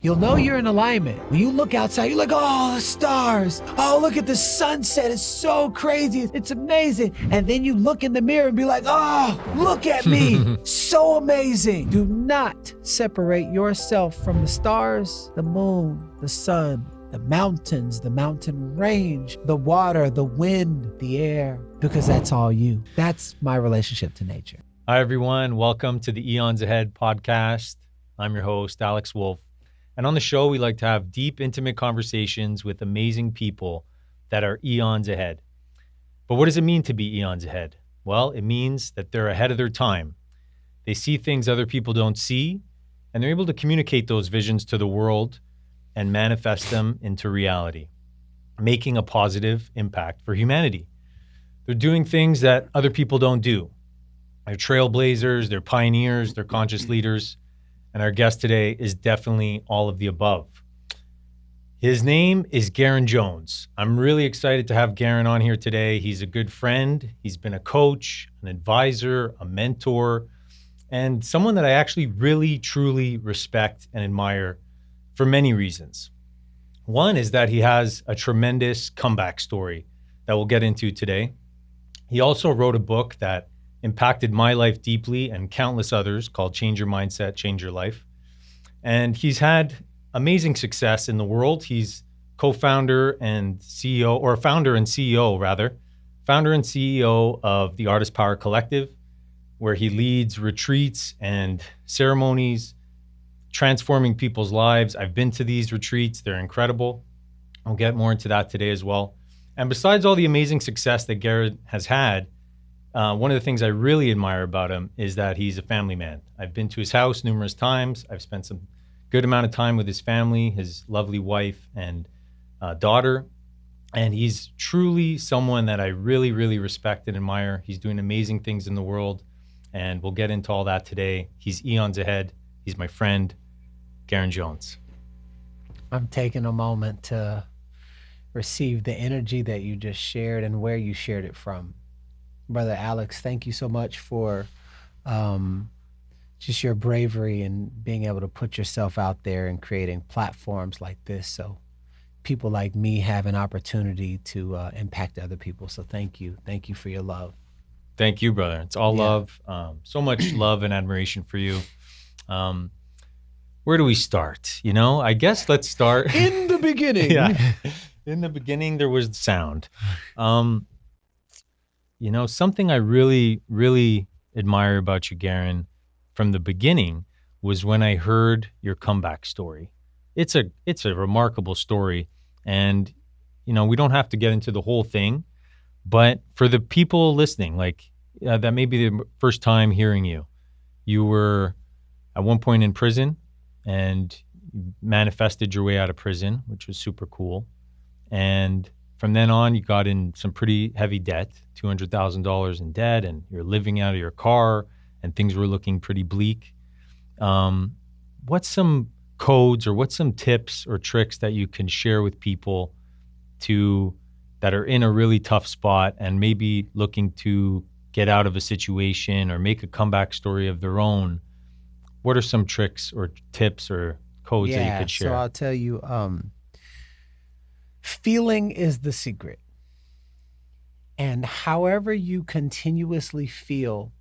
You'll know you're in alignment. When you look outside, you're like, oh, the stars. Oh, look at the sunset. It's so crazy. It's amazing. And then you look in the mirror and be like, oh, look at me. So amazing. Do not separate yourself from the stars, the moon, the sun, the mountains, the mountain range, the water, the wind, the air, because that's all you. That's my relationship to nature. Hi, everyone. Welcome to the Eons Ahead podcast. I'm your host, Alex Wolfe. And on the show, we like to have deep, intimate conversations with amazing people that are eons ahead. But what does it mean to be eons ahead? Well, it means that they're ahead of their time. They see things other people don't see, and they're able to communicate those visions to the world and manifest them into reality, making a positive impact for humanity. They're doing things that other people don't do. They're trailblazers, they're pioneers, they're conscious leaders. And our guest today is definitely all of the above. His name is Garrain Jones. I'm really excited to have Garrain on here today. He's a good friend. He's been a coach, an advisor, a mentor, and someone that I actually really, truly respect and admire for many reasons. One is that he has a tremendous comeback story that we'll get into today. He also wrote a book that impacted my life deeply and countless others called Change Your Mindset, Change Your Life. And he's had amazing success in the world. He's co-founder and CEO, or founder and CEO rather, founder and CEO of the Artist Power Collective, where he leads retreats and ceremonies, transforming people's lives. I've been to these retreats. They're incredible. I'll get more into that today as well. And besides all the amazing success that Garrain has had, one of the things I really admire about him is that he's a family man. I've been to his house numerous times. I've spent some good amount of time with his family, his lovely wife and daughter. And he's truly someone that I really, really respect and admire. He's doing amazing things in the world. And we'll get into all that today. He's eons ahead. He's my friend, Garrain Jones. I'm taking a moment to receive the energy that you just shared and where you shared it from. Brother Alex, thank you so much for just your bravery and being able to put yourself out there and creating platforms like this so people like me have an opportunity to impact other people. So thank you. Thank you for your love. Thank you, brother. It's all love. So much love and admiration for you. Where do we start? You know, I guess let's start. In the beginning. Yeah. In the beginning, there was sound. You know, something I really, really admire about you, Garrain, from the beginning was when I heard your comeback story. It's a remarkable story. And, you know, we don't have to get into the whole thing, but for the people listening, like that may be the first time hearing you, you were at one point in prison and you manifested your way out of prison, which was super cool. And from then on, you got in some pretty heavy debt, $200,000 in debt, and you're living out of your car, and things were looking pretty bleak. What's some codes or what's some tips or tricks that you can share with people that are in a really tough spot and maybe looking to get out of a situation or make a comeback story of their own? What are some tricks or tips or codes that you could share? So I'll tell you, feeling is the secret. And however you continuously feel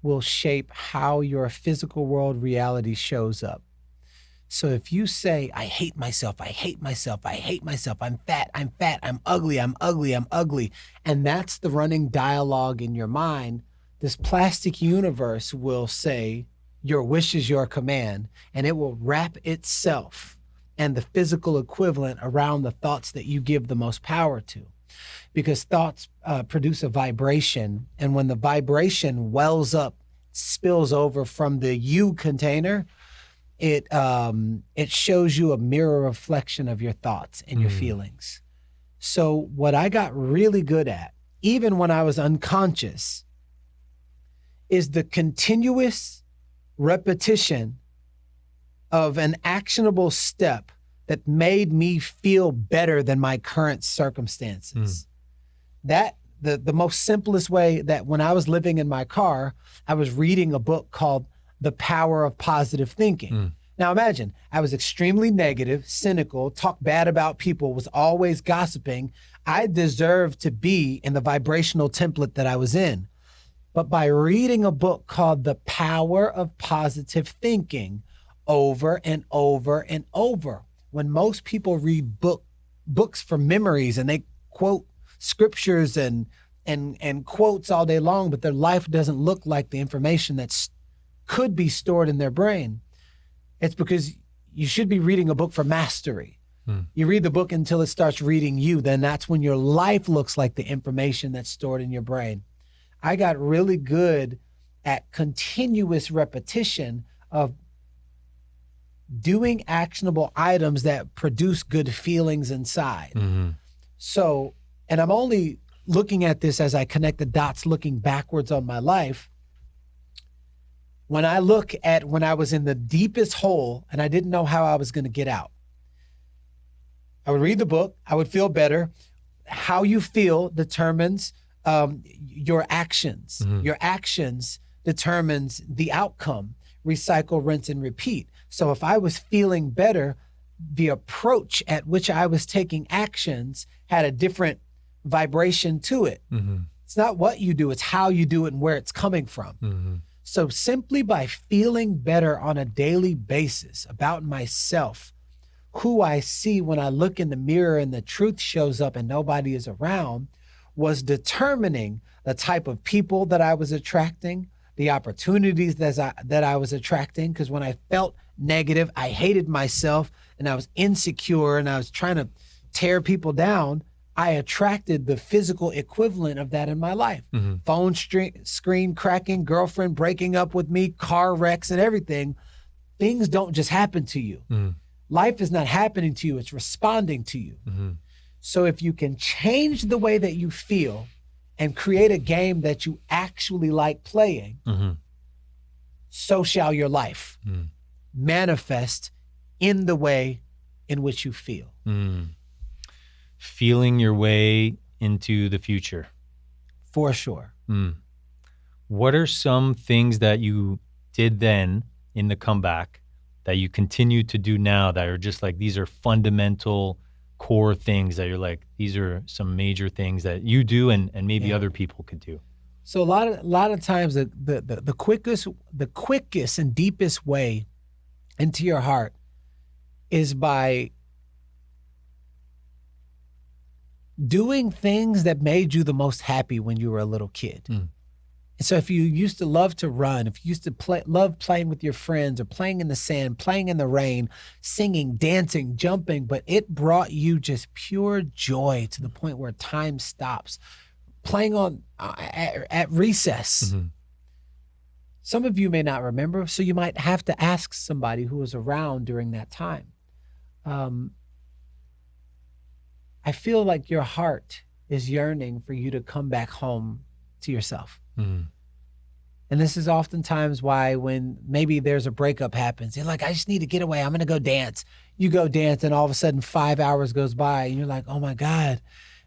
will shape how your physical world reality shows up. So if you say, I hate myself, I hate myself, I hate myself, I'm fat, I'm ugly, I'm ugly, I'm ugly, and that's the running dialogue in your mind, this plastic universe will say, your wish is your command, and it will wrap itself and the physical equivalent around the thoughts that you give the most power to. Because thoughts produce a vibration, and when the vibration wells up, spills over from the you container, it shows you a mirror reflection of your thoughts and your feelings. So what I got really good at, even when I was unconscious, is the continuous repetition of an actionable step that made me feel better than my current circumstances. That the most simplest way, that when I was living in my car, I was reading a book called The Power of Positive Thinking. Now imagine, I was extremely negative, cynical, talked bad about people, was always gossiping. I deserved to be in the vibrational template that I was in. But by reading a book called The Power of Positive Thinking over and over and over, when most people read books for memories and they quote scriptures and quotes all day long, but their life doesn't look like the information that could be stored in their brain, it's because you should be reading a book for mastery. You read the book until it starts reading you, then that's when your life looks like the information that's stored in your brain. I got really good at continuous repetition of doing actionable items that produce good feelings inside. So, and I'm only looking at this as I connect the dots, looking backwards on my life. When I look at when I was in the deepest hole and I didn't know how I was going to get out, I would read the book, I would feel better. How you feel determines your actions. Your actions determines the outcome. Recycle, rinse, and repeat. So if I was feeling better, the approach at which I was taking actions had a different vibration to it. It's not what you do, it's how you do it and where it's coming from. So simply by feeling better on a daily basis about myself, who I see when I look in the mirror and the truth shows up and nobody is around, was determining the type of people that I was attracting, the opportunities that I was attracting. Because when I felt negative, I hated myself and I was insecure and I was trying to tear people down, I attracted the physical equivalent of that in my life. Phone screen cracking, girlfriend breaking up with me, car wrecks and everything. Things don't just happen to you. Life is not happening to you, it's responding to you. So if you can change the way that you feel and create a game that you actually like playing, so shall your life manifest in the way in which you feel. Feeling your way into the future. For sure. What are some things that you did then in the comeback that you continue to do now that are just like, these are fundamental core things that you're like, these are some major things that you do and maybe other people could do? So a lot of times the quickest and deepest way into your heart is by doing things that made you the most happy when you were a little kid. And so if you used to love to run, if you used to love playing with your friends or playing in the sand, playing in the rain, singing, dancing, jumping, but it brought you just pure joy to the point where time stops, playing on at recess. Some of you may not remember, so you might have to ask somebody who was around during that time. I feel like your heart is yearning for you to come back home to yourself. And this is oftentimes why when maybe there's a breakup happens, you're like, I just need to get away. I'm going to go dance. You go dance and all of a sudden 5 hours goes by and you're like, oh my God,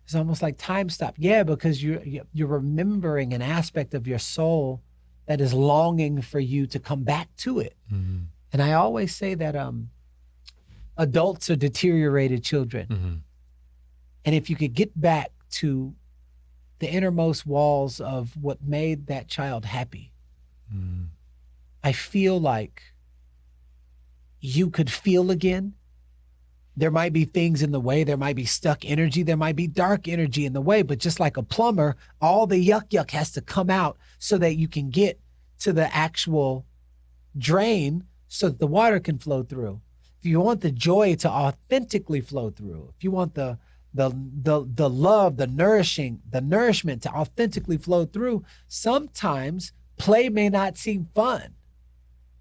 it's almost like time stopped. Yeah, because you're remembering an aspect of your soul that is longing for you to come back to it. And I always say that adults are deteriorated children. And if you could get back to the innermost walls of what made that child happy, I feel like you could feel again. There might be things in the way. There might be stuck energy. There might be dark energy in the way. But just like a plumber, all the yuck has to come out so that you can get to the actual drain so that the water can flow through. If you want the joy to authentically flow through, if you want the love, the nourishment to authentically flow through, sometimes play may not seem fun.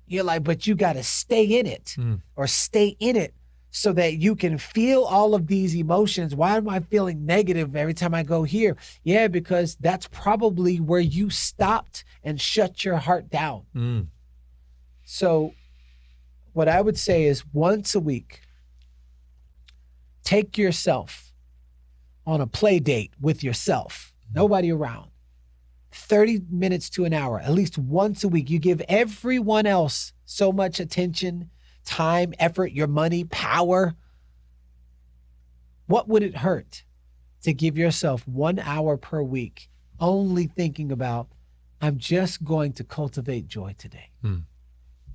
You're like, but you got to stay in it or stay in it so that you can feel all of these emotions. Why am I feeling negative every time I go here? Yeah, because that's probably where you stopped and shut your heart down. So what I would say is once a week, take yourself on a play date with yourself, nobody around, 30 minutes to an hour, at least once a week. You give everyone else so much attention time, effort, your money, power. What would it hurt to give yourself 1 hour per week only thinking about, I'm just going to cultivate joy today?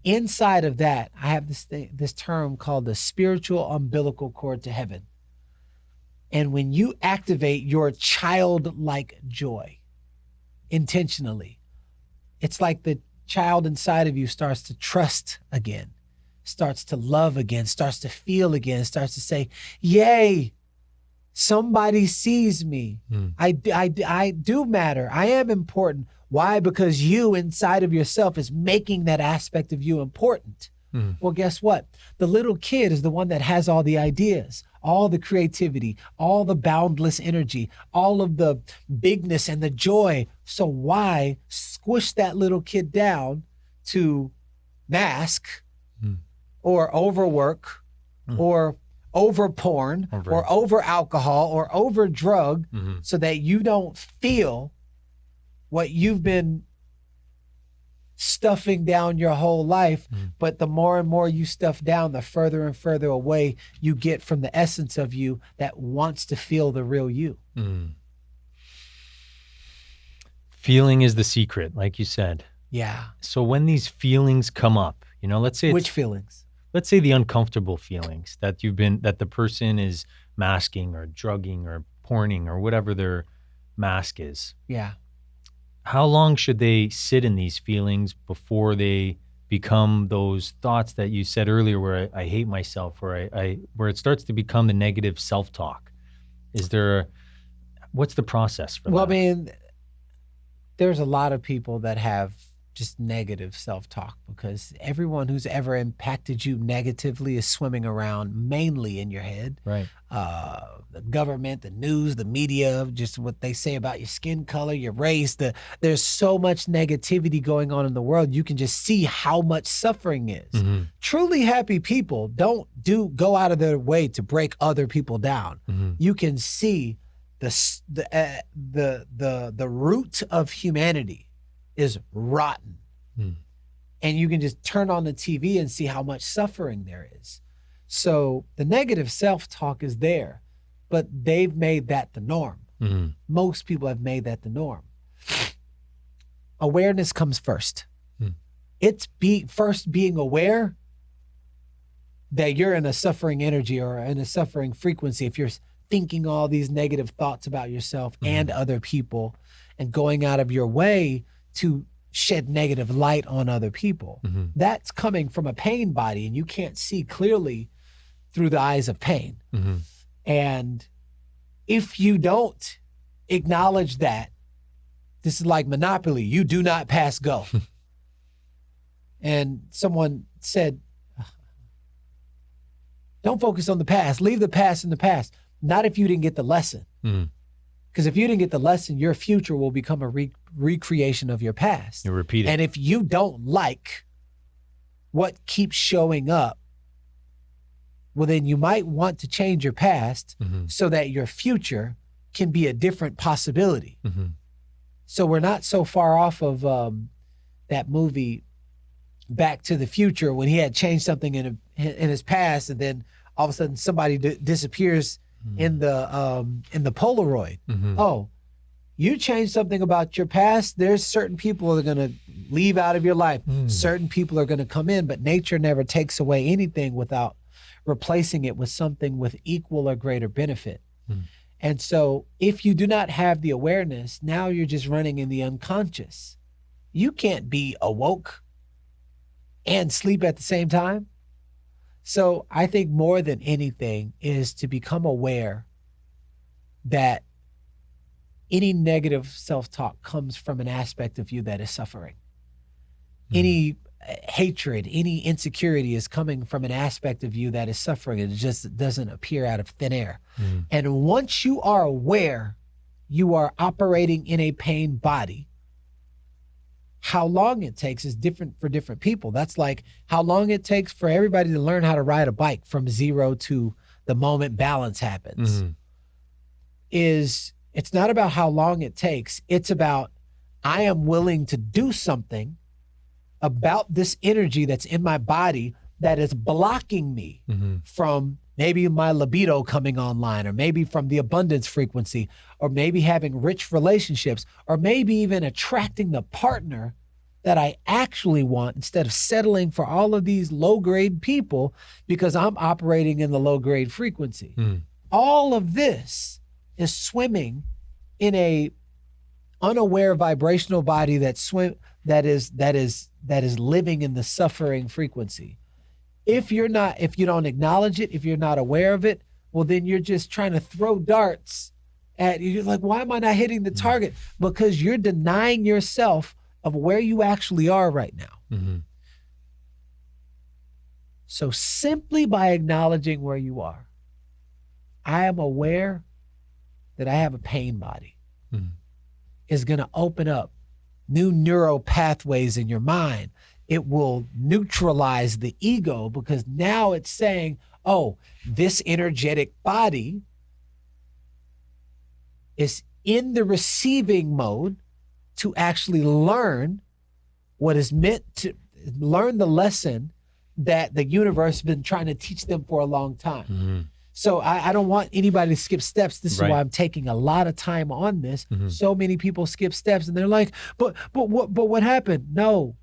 Inside of that, I have this term called the spiritual umbilical cord to heaven. And when you activate your childlike joy intentionally, it's like the child inside of you starts to trust again, starts to love again, starts to feel again, starts to say, yay, somebody sees me. I do matter. I am important. Why? Because you inside of yourself is making that aspect of you important. Well, guess what? The little kid is the one that has all the ideas, all the creativity, all the boundless energy, all of the bigness and the joy. So why squish that little kid down to mask or overwork or over porn or over alcohol or over drug so that you don't feel what you've been stuffing down your whole life? But the more and more you stuff down, the further and further away you get from the essence of you that wants to feel the real you. Feeling is the secret, like you said. Yeah. So when these feelings come up, let's say which feelings? Let's say the uncomfortable feelings that the person is masking or drugging or porning or whatever their mask is. Yeah. How long should they sit in these feelings before they become those thoughts that you said earlier, where I hate myself, where where it starts to become the negative self-talk? What's the process for that? Well, I mean, there's a lot of people that have just negative self-talk because everyone who's ever impacted you negatively is swimming around mainly in your head. Right. The government, the news, the media, just what they say about your skin color, your race. There's so much negativity going on in the world. You can just see how much suffering is. Truly happy people don't go out of their way to break other people down. You can see the root of humanity is rotten. And you can just turn on the TV and see how much suffering there is. So the negative self-talk is there, but they've made that the norm. Most people have made that the norm. Awareness comes first. It's first being aware that you're in a suffering energy or in a suffering frequency. If you're thinking all these negative thoughts about yourself and other people and going out of your way to shed negative light on other people, that's coming from a pain body, and you can't see clearly through the eyes of pain. And if you don't acknowledge that, this is like Monopoly, you do not pass go. And someone said, don't focus on the past, leave the past in the past. Not if you didn't get the lesson. Because if you didn't get the lesson, your future will become a recreation of your past. You repeat it. And if you don't like what keeps showing up, well, then you might want to change your past so that your future can be a different possibility. So we're not so far off of that movie Back to the Future, when he had changed something in his past, and then all of a sudden somebody disappears in the Polaroid. Oh, you changed something about your past. There's certain people that are going to leave out of your life. Certain people are going to come in, but nature never takes away anything without replacing it with something with equal or greater benefit. And so if you do not have the awareness, now you're just running in the unconscious. You can't be awoke and sleep at the same time. So I think more than anything is to become aware that any negative self-talk comes from an aspect of you that is suffering. Any hatred, any insecurity is coming from an aspect of you that is suffering. It just doesn't appear out of thin air. And once you are aware you are operating in a pain body, how long it takes is different for different people. That's like how long it takes for everybody to learn how to ride a bike from zero to the moment balance happens. It's not about how long it takes. It's about, I am willing to do something about this energy that's in my body that is blocking me from maybe my libido coming online, or maybe from the abundance frequency, or maybe having rich relationships, or maybe even attracting the partner that I actually want, instead of settling for all of these low-grade people because I'm operating in the low-grade frequency. All of this is swimming in a unaware vibrational body that is living in the suffering frequency. If you don't acknowledge it, if you're not aware of it, well, then you're just trying to throw darts at you. You're like, why am I not hitting the target? Because you're denying yourself of where you actually are right now. So simply by acknowledging where you are, I am aware that I have a pain body, is going to open up new neural pathways in your mind. It will neutralize the ego, because now it's saying, oh, this energetic body is in the receiving mode to actually learn what is meant to learn, the lesson that the universe has been trying to teach them for a long time. So I don't want anybody to skip steps. This is why I'm taking a lot of time on this. So many people skip steps and they're like, but what happened? No,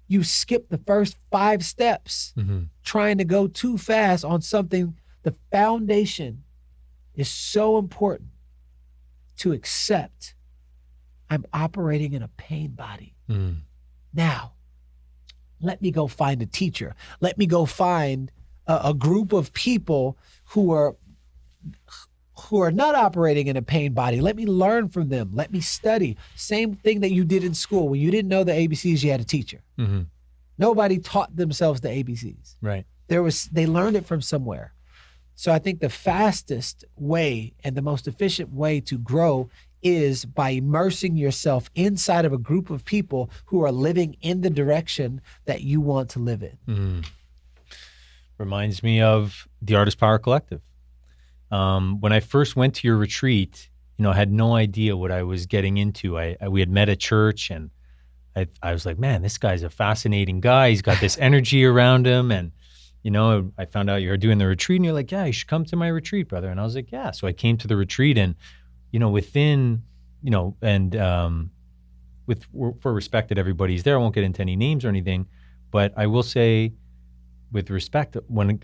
you skipped the first 5 steps trying to go too fast on something. The foundation is so important to accept. I'm operating in a pain body. Now, let me go find a teacher. Let me go find a group of people who are not operating in a pain body. Let me learn from them. Let me study. Same thing that you did in school. When you didn't know the ABCs, you had a teacher. Nobody taught themselves the ABCs. Right. They learned it from somewhere. So I think the fastest way and the most efficient way to grow is by immersing yourself inside of a group of people who are living in the direction that you want to live in. Reminds me of the Artist Power Collective. When I first went to your retreat, I had no idea what I was getting into. We had met at church, and I was like, man, this guy's a fascinating guy. He's got this energy around him. And, I found out you were doing the retreat, and you're like, yeah, you should come to my retreat, brother. And I was like, yeah. So I came to the retreat, and, for respect that everybody's there, I won't get into any names or anything, but I will say, with respect,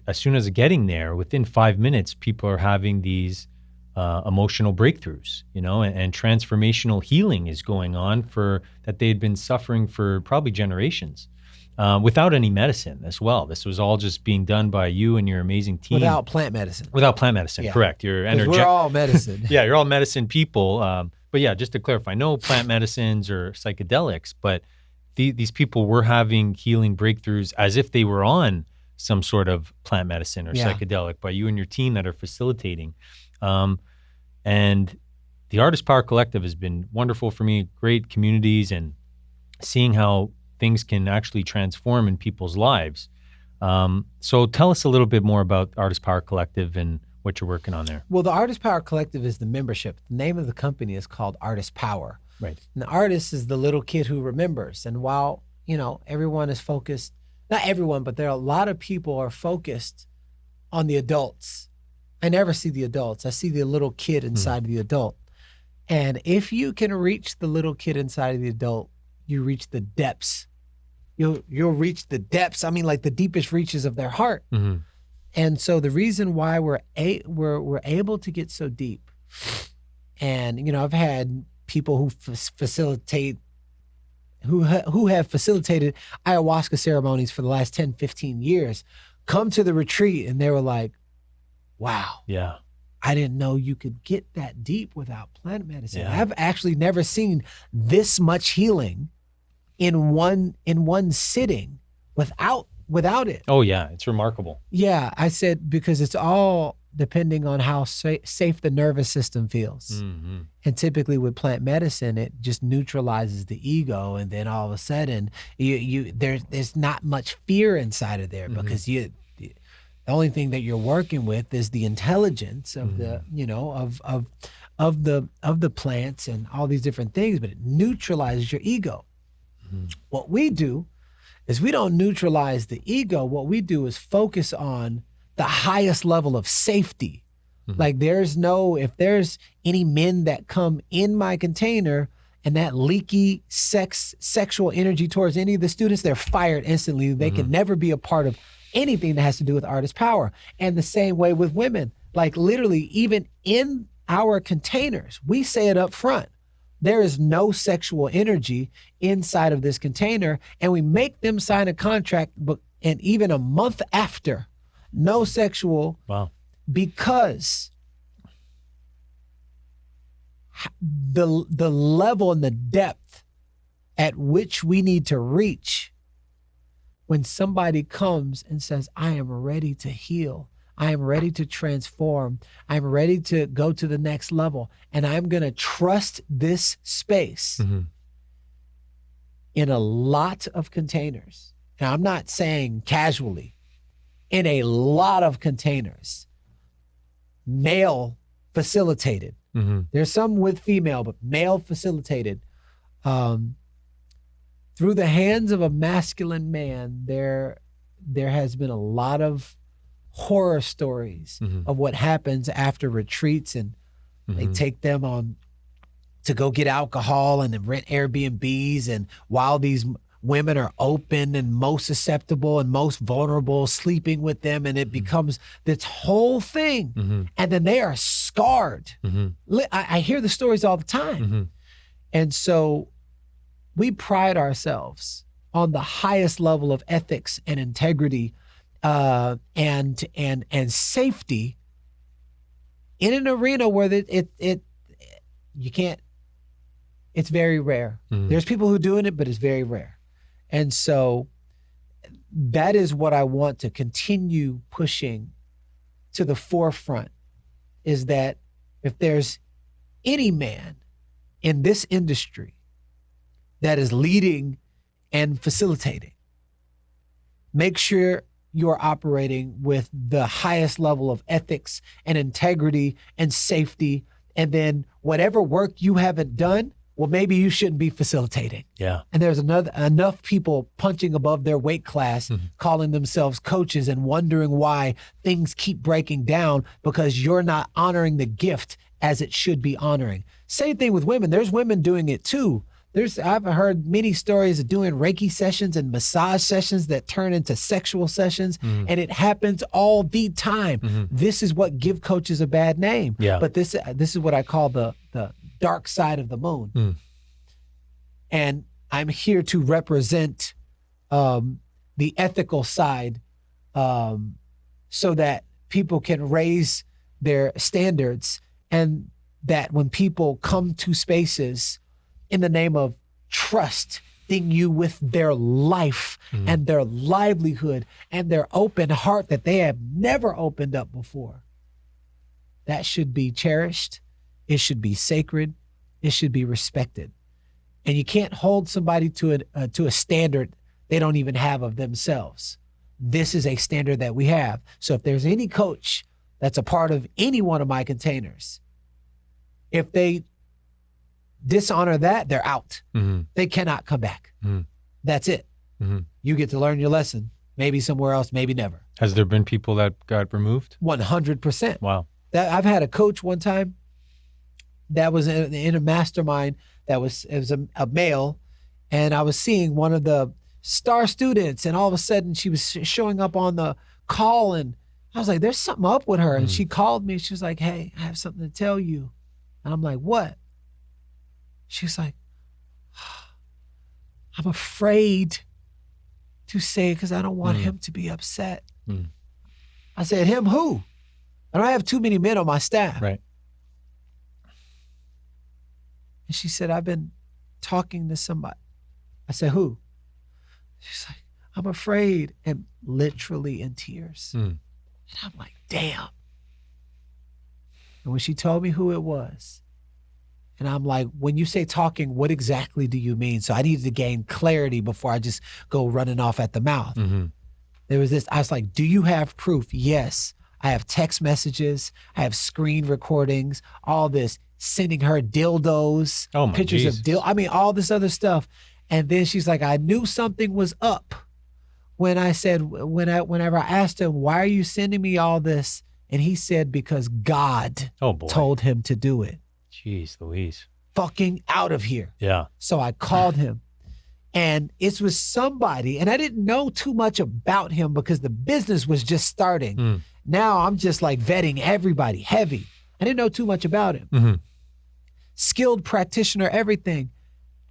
as soon as getting there, within 5 minutes, people are having these emotional breakthroughs, and transformational healing is going on that they had been suffering for probably generations, without any medicine as well. This was all just being done by you and your amazing team. Without plant medicine. Without plant medicine, yeah. Correct. We're all medicine. Yeah, you're all medicine people. But yeah, just to clarify, no plant medicines or psychedelics, but these people were having healing breakthroughs as if they were on some sort of plant medicine or psychedelic by you and your team that are facilitating. And the Artist Power Collective has been wonderful for me, great communities, and seeing how things can actually transform in people's lives. So tell us a little bit more about Artist Power Collective and what you're working on there. Well, the Artist Power Collective is the membership. The name of the company is called Artist Power. Right. And the artist is the little kid who remembers. And while, everyone is focused, not everyone, but there are a lot of people are focused on the adults. I never see the adults. I see the little kid inside of the adult. And if you can reach the little kid inside of the adult, you reach the depths. You'll reach the depths. I mean, like the deepest reaches of their heart. And so the reason why we're able to get so deep, and I've had people who facilitate, who have facilitated ayahuasca ceremonies for the last 10, 15 years, come to the retreat and they were like, wow. Yeah. I didn't know you could get that deep without plant medicine. Yeah. I've actually never seen this much healing in one sitting without it. Oh yeah, it's remarkable. Yeah, I said, because it's all depending on how safe the nervous system feels. And typically with plant medicine, it just neutralizes the ego, and then all of a sudden there's not much fear inside of there, because the only thing that you're working with is the intelligence of the of the plants and all these different things, but it neutralizes your ego. What we do is we don't neutralize the ego. What we do is focus on the highest level of safety. Like if there's any men that come in my container and that leaky sexual energy towards any of the students, they're fired instantly. They can never be a part of anything that has to do with artist power. And the same way with women, like literally even in our containers, we say it up front. There is no sexual energy inside of this container, and we make them sign a contract, and even a month after, no sexual. Wow. Because the level and the depth at which we need to reach when somebody comes and says, I am ready to heal, I am ready to transform, I'm ready to go to the next level, and I'm going to trust this space in a lot of containers. Now, I'm not saying casually, in a lot of containers, male facilitated. There's some with female, but male facilitated. Through the hands of a masculine man, there has been a lot of horror stories of what happens after retreats, and they take them on to go get alcohol and then rent Airbnbs, and while these women are open and most susceptible and most vulnerable, sleeping with them, and it becomes this whole thing. And then they are scarred. I hear the stories all the time. And so we pride ourselves on the highest level of ethics and integrity and safety in an arena where you can't. It's very rare. There's people who are doing it, but it's very rare. And so that is what I want to continue pushing to the forefront, is that if there's any man in this industry that is leading and facilitating, make sure you're operating with the highest level of ethics and integrity and safety. And then whatever work you haven't done, well, maybe you shouldn't be facilitating. Yeah. And there's enough people punching above their weight class, calling themselves coaches and wondering why things keep breaking down, because you're not honoring the gift as it should be honoring. Same thing with women. There's women doing it too. I've heard many stories of doing Reiki sessions and massage sessions that turn into sexual sessions, and it happens all the time. This is what give coaches a bad name. Yeah. But this is what I call the dark side of the moon. And I'm here to represent the ethical side, so that people can raise their standards, and that when people come to spaces in the name of trusting you with their life and their livelihood and their open heart that they have never opened up before, that should be cherished. It should be sacred. It should be respected. And you can't hold somebody to a standard they don't even have of themselves. This is a standard that we have. So if there's any coach that's a part of any one of my containers, if they dishonor that, they're out. They cannot come back. That's it. You get to learn your lesson, maybe somewhere else, maybe never. Has there been people that got removed? 100%. Wow. I've had a coach one time that was in a mastermind it was a male, and I was seeing one of the star students, and all of a sudden she was showing up on the call, and I was like, there's something up with her. And she called me. She was like, hey, I have something to tell you. And I'm like, what? She's like, I'm afraid to say it because I don't want him to be upset. I said, him who? I don't have too many men on my staff. Right. And she said, I've been talking to somebody. I said, who? She's like, I'm afraid, and literally in tears. And I'm like, damn. And when she told me who it was, and I'm like, when you say talking, what exactly do you mean? So I needed to gain clarity before I just go running off at the mouth. There was this, I was like, do you have proof? Yes. I have text messages. I have screen recordings, all this, sending her dildos, pictures of all this other stuff. And then she's like, I knew something was up when I said, whenever I asked him, why are you sending me all this? And he said, because God told him to do it. Jeez Louise. Fucking out of here. Yeah. So I called him, and it was somebody, and I didn't know too much about him because the business was just starting. Now I'm just like vetting everybody heavy. I didn't know too much about him. Skilled practitioner, everything.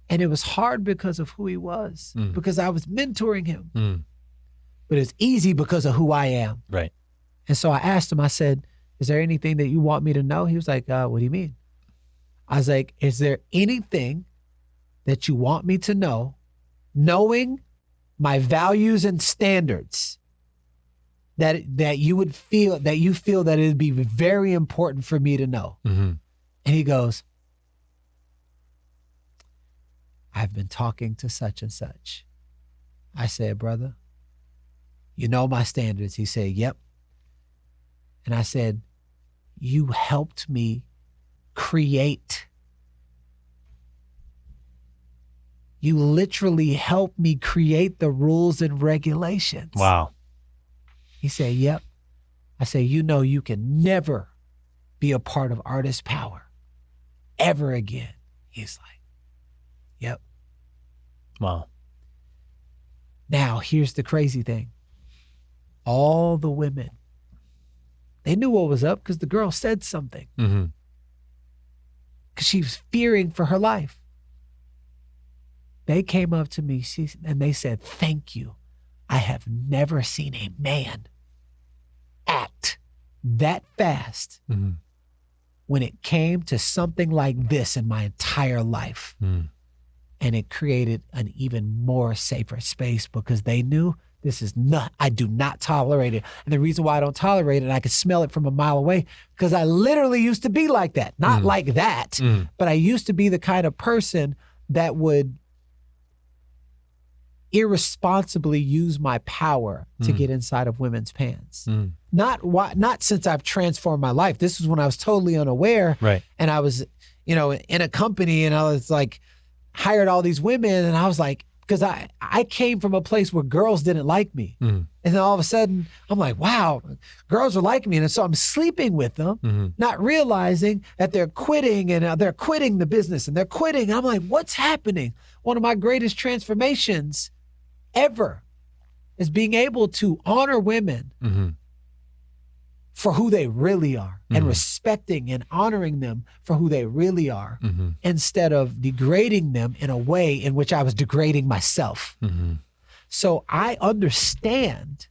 And it was hard because of who he was, because I was mentoring him. But it's easy because of who I am. Right. And so I asked him, I said, is there anything that you want me to know? He was like, what do you mean? I was like, is there anything that you want me to know, knowing my values and standards, that you feel that it would be very important for me to know? And he goes, I've been talking to such and such. I said, brother, you know my standards. He said, yep. And I said, you helped me create. You literally helped me create the rules and regulations. Wow. He said, yep. I said, you know, you can never be a part of Artist Power ever again. He's like, yep. Wow. Now, here's the crazy thing. All the women, they knew what was up because the girl said something. Because she was fearing for her life. They came up to me and they said, thank you. I have never seen a man act that fast when it came to something like this in my entire life. And it created an even more safer space because they knew this is not, I do not tolerate it. And the reason why I don't tolerate it, I could smell it from a mile away, because I literally used to be like that. Not like that, but I used to be the kind of person that would irresponsibly use my power to get inside of women's pants. Not since I've transformed my life. This was when I was totally unaware. Right. And I was, in a company, and I was like, hired all these women, and I was like, because I came from a place where girls didn't like me. And then all of a sudden, I'm like, wow, girls are liking me. And so I'm sleeping with them, not realizing that they're quitting, and they're quitting the business, and they're quitting. I'm like, what's happening? One of my greatest transformations ever is being able to honor women for who they really are, and respecting and honoring them for who they really are, instead of degrading them in a way in which I was degrading myself. So I understand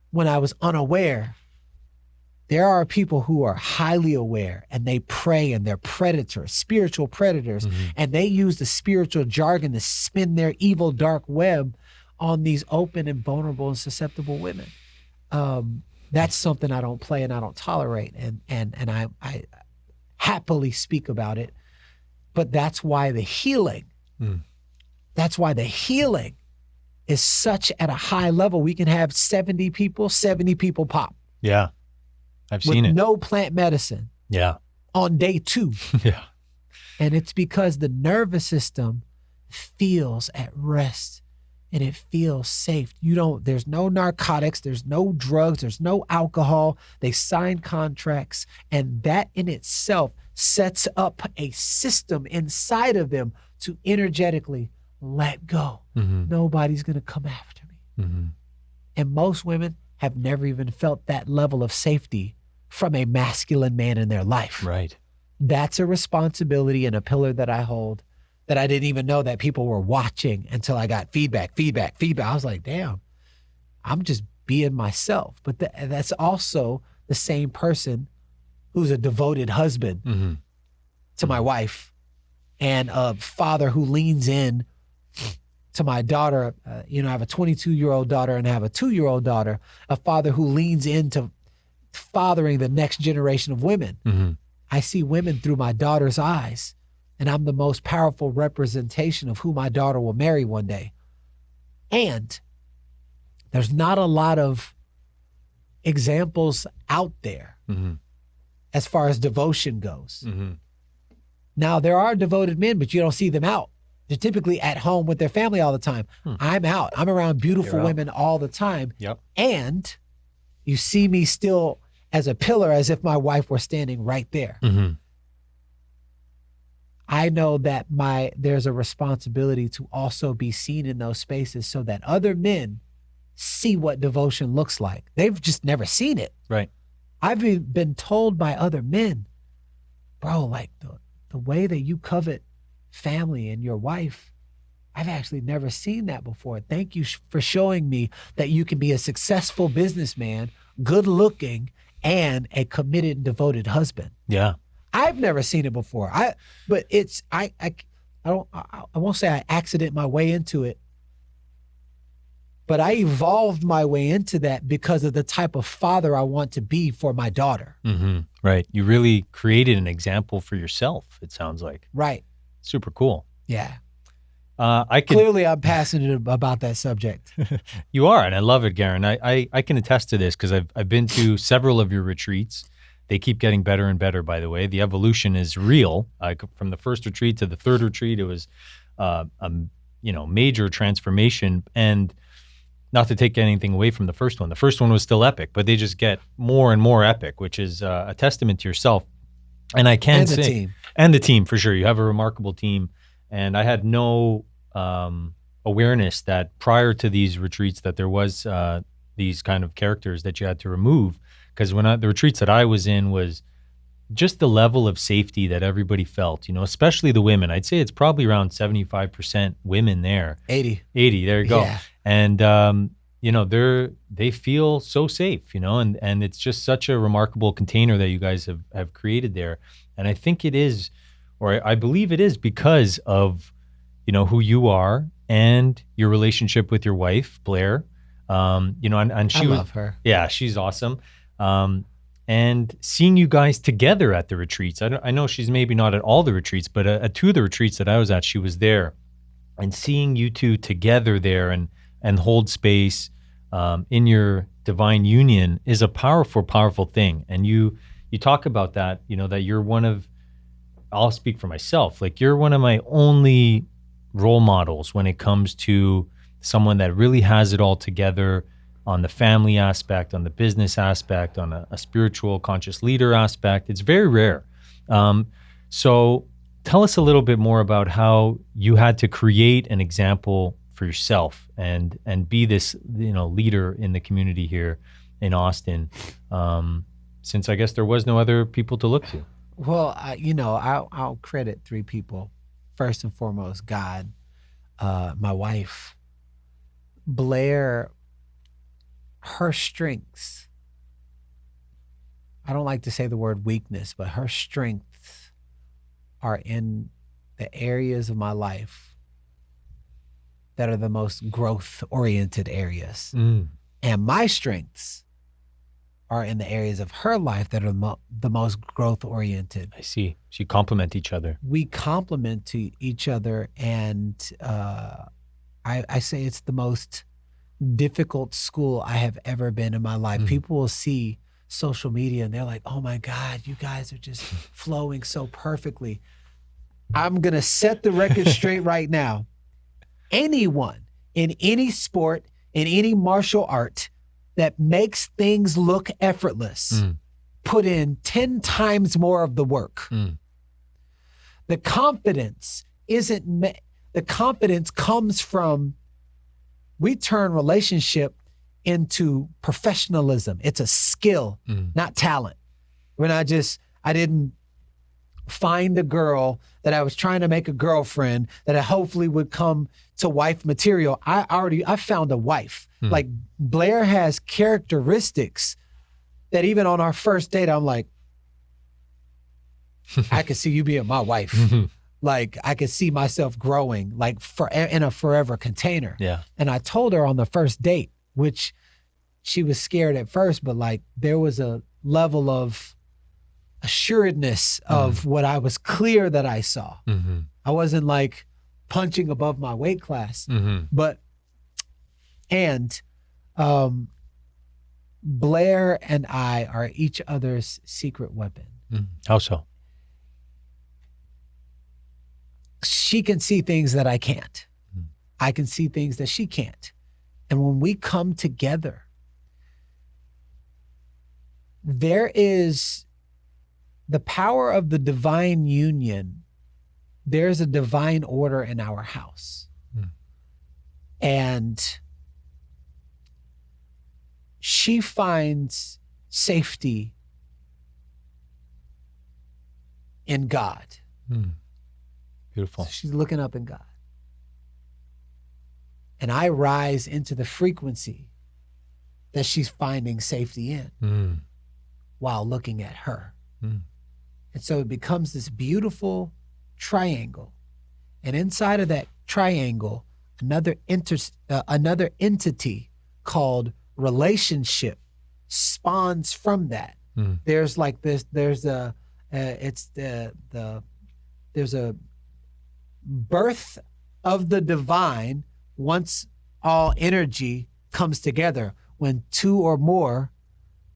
when I was unaware, there are people who are highly aware and they prey, and they're predators, spiritual predators, and they use the spiritual jargon to spin their evil dark web on these open and vulnerable and susceptible women. That's something I don't play and I don't tolerate, and I happily speak about it. But that's why the healing, is such at a high level. We can have 70 people pop. Yeah. I've seen it. No plant medicine. Yeah. On day 2. Yeah. And it's because the nervous system feels at rest. And it feels safe. There's no narcotics, there's no drugs, there's no alcohol. They sign contracts, and that in itself sets up a system inside of them to energetically let go. Nobody's gonna come after me. And most women have never even felt that level of safety from a masculine man in their life. Right. That's a responsibility and a pillar that I hold, that I didn't even know that people were watching until I got feedback. I was like, damn, I'm just being myself. But that's also the same person who's a devoted husband to my wife, and a father who leans in to my daughter. I have a 22-year-old daughter and I have a 2-year-old daughter, a father who leans into fathering the next generation of women. I see women through my daughter's eyes. And I'm the most powerful representation of who my daughter will marry one day. And there's not a lot of examples out there as far as devotion goes. Now, there are devoted men, but you don't see them out They're typically at home with their family all the time. I'm out. I'm around beautiful women all the time. Yep. And you see me still as a pillar, as if my wife were standing right there. Mm-hmm. I know that there's a responsibility to also be seen in those spaces so that other men see what devotion looks like. They've just never seen it. Right. I've been told by other men, bro, like the way that you covet family and your wife, I've actually never seen that before. Thank you for showing me that you can be a successful businessman, good looking, and a committed and devoted husband. Yeah. I've never seen it before. I won't say I accident my way into it, but I evolved my way into that because of the type of father I want to be for my daughter. Mm-hmm. Right. You really created an example for yourself, it sounds like. Right. Super cool. Yeah. Clearly, I'm passionate about that subject. You are, and I love it, Garrain. I can attest to this because I've been to several of your retreats. They keep getting better and better, by the way. The evolution is real. From the first retreat to the third retreat, it was a major transformation. And not to take anything away from the first one. The first one was still epic, but they just get more and more epic, which is a testament to yourself. And I can say, the team. And the team, for sure. You have a remarkable team. And I had no awareness that prior to these retreats that there was these kind of characters that you had to remove. Because the retreats that I was in was just the level of safety that everybody felt, especially the women. I'd say it's probably around 75% women there. 80, there you go. Yeah. And, they feel so safe, and it's just such a remarkable container that you guys have created there. And I think it is, or I believe it is because of, who you are and your relationship with your wife, Blair. And she I love her. Yeah, she's awesome. And seeing you guys together at the retreats. I know she's maybe not at all the retreats, but at two of the retreats that I was at, she was there. And seeing you two together there and hold space in your divine union is a powerful, powerful thing. And you talk about that, that you're one of, I'll speak for myself, like you're one of my only role models when it comes to someone that really has it all together on the family aspect, on the business aspect, on a spiritual conscious leader aspect. It's very rare. So tell us a little bit more about how you had to create an example for yourself and be this, leader in the community here in Austin, since I guess there was no other people to look to. Well, I'll credit three people. First and foremost, God, my wife, Blair. Her strengths, I don't like to say the word weakness, but her strengths are in the areas of my life that are the most growth-oriented areas. And my strengths are in the areas of her life that are the most growth-oriented. I see. So you complement each other. We complement to each other, and I say it's the most difficult school I have ever been in my life. People will see social media and they're like, oh my God, you guys are just flowing so perfectly. I'm going to set the record straight right now. Anyone in any sport, in any martial art that makes things look effortless, put in 10 times more of the work. The confidence the confidence comes from, we turn relationship into professionalism. It's a skill, not talent. I didn't find a girl that I was trying to make a girlfriend that I hopefully would come to wife material. I found a wife. Like Blair has characteristics that even on our first date, I'm like, I could see you being my wife. Like I could see myself growing like in a forever container. Yeah. And I told her on the first date, which she was scared at first, but like there was a level of assuredness of what I was clear that I saw. I wasn't like punching above my weight class, and Blair and I are each other's secret weapon. How so? she can see things that I can't. I can see things that she can't. And when we come together, there is the power of the divine union. There's a divine order in our house. And she finds safety in God. Beautiful. So she's looking up in God. And I rise into the frequency that she's finding safety in while looking at her. And so it becomes this beautiful triangle. And inside of that triangle, another entity called relationship spawns from that. There's like this, there's a birth of the divine once all energy comes together. When two or more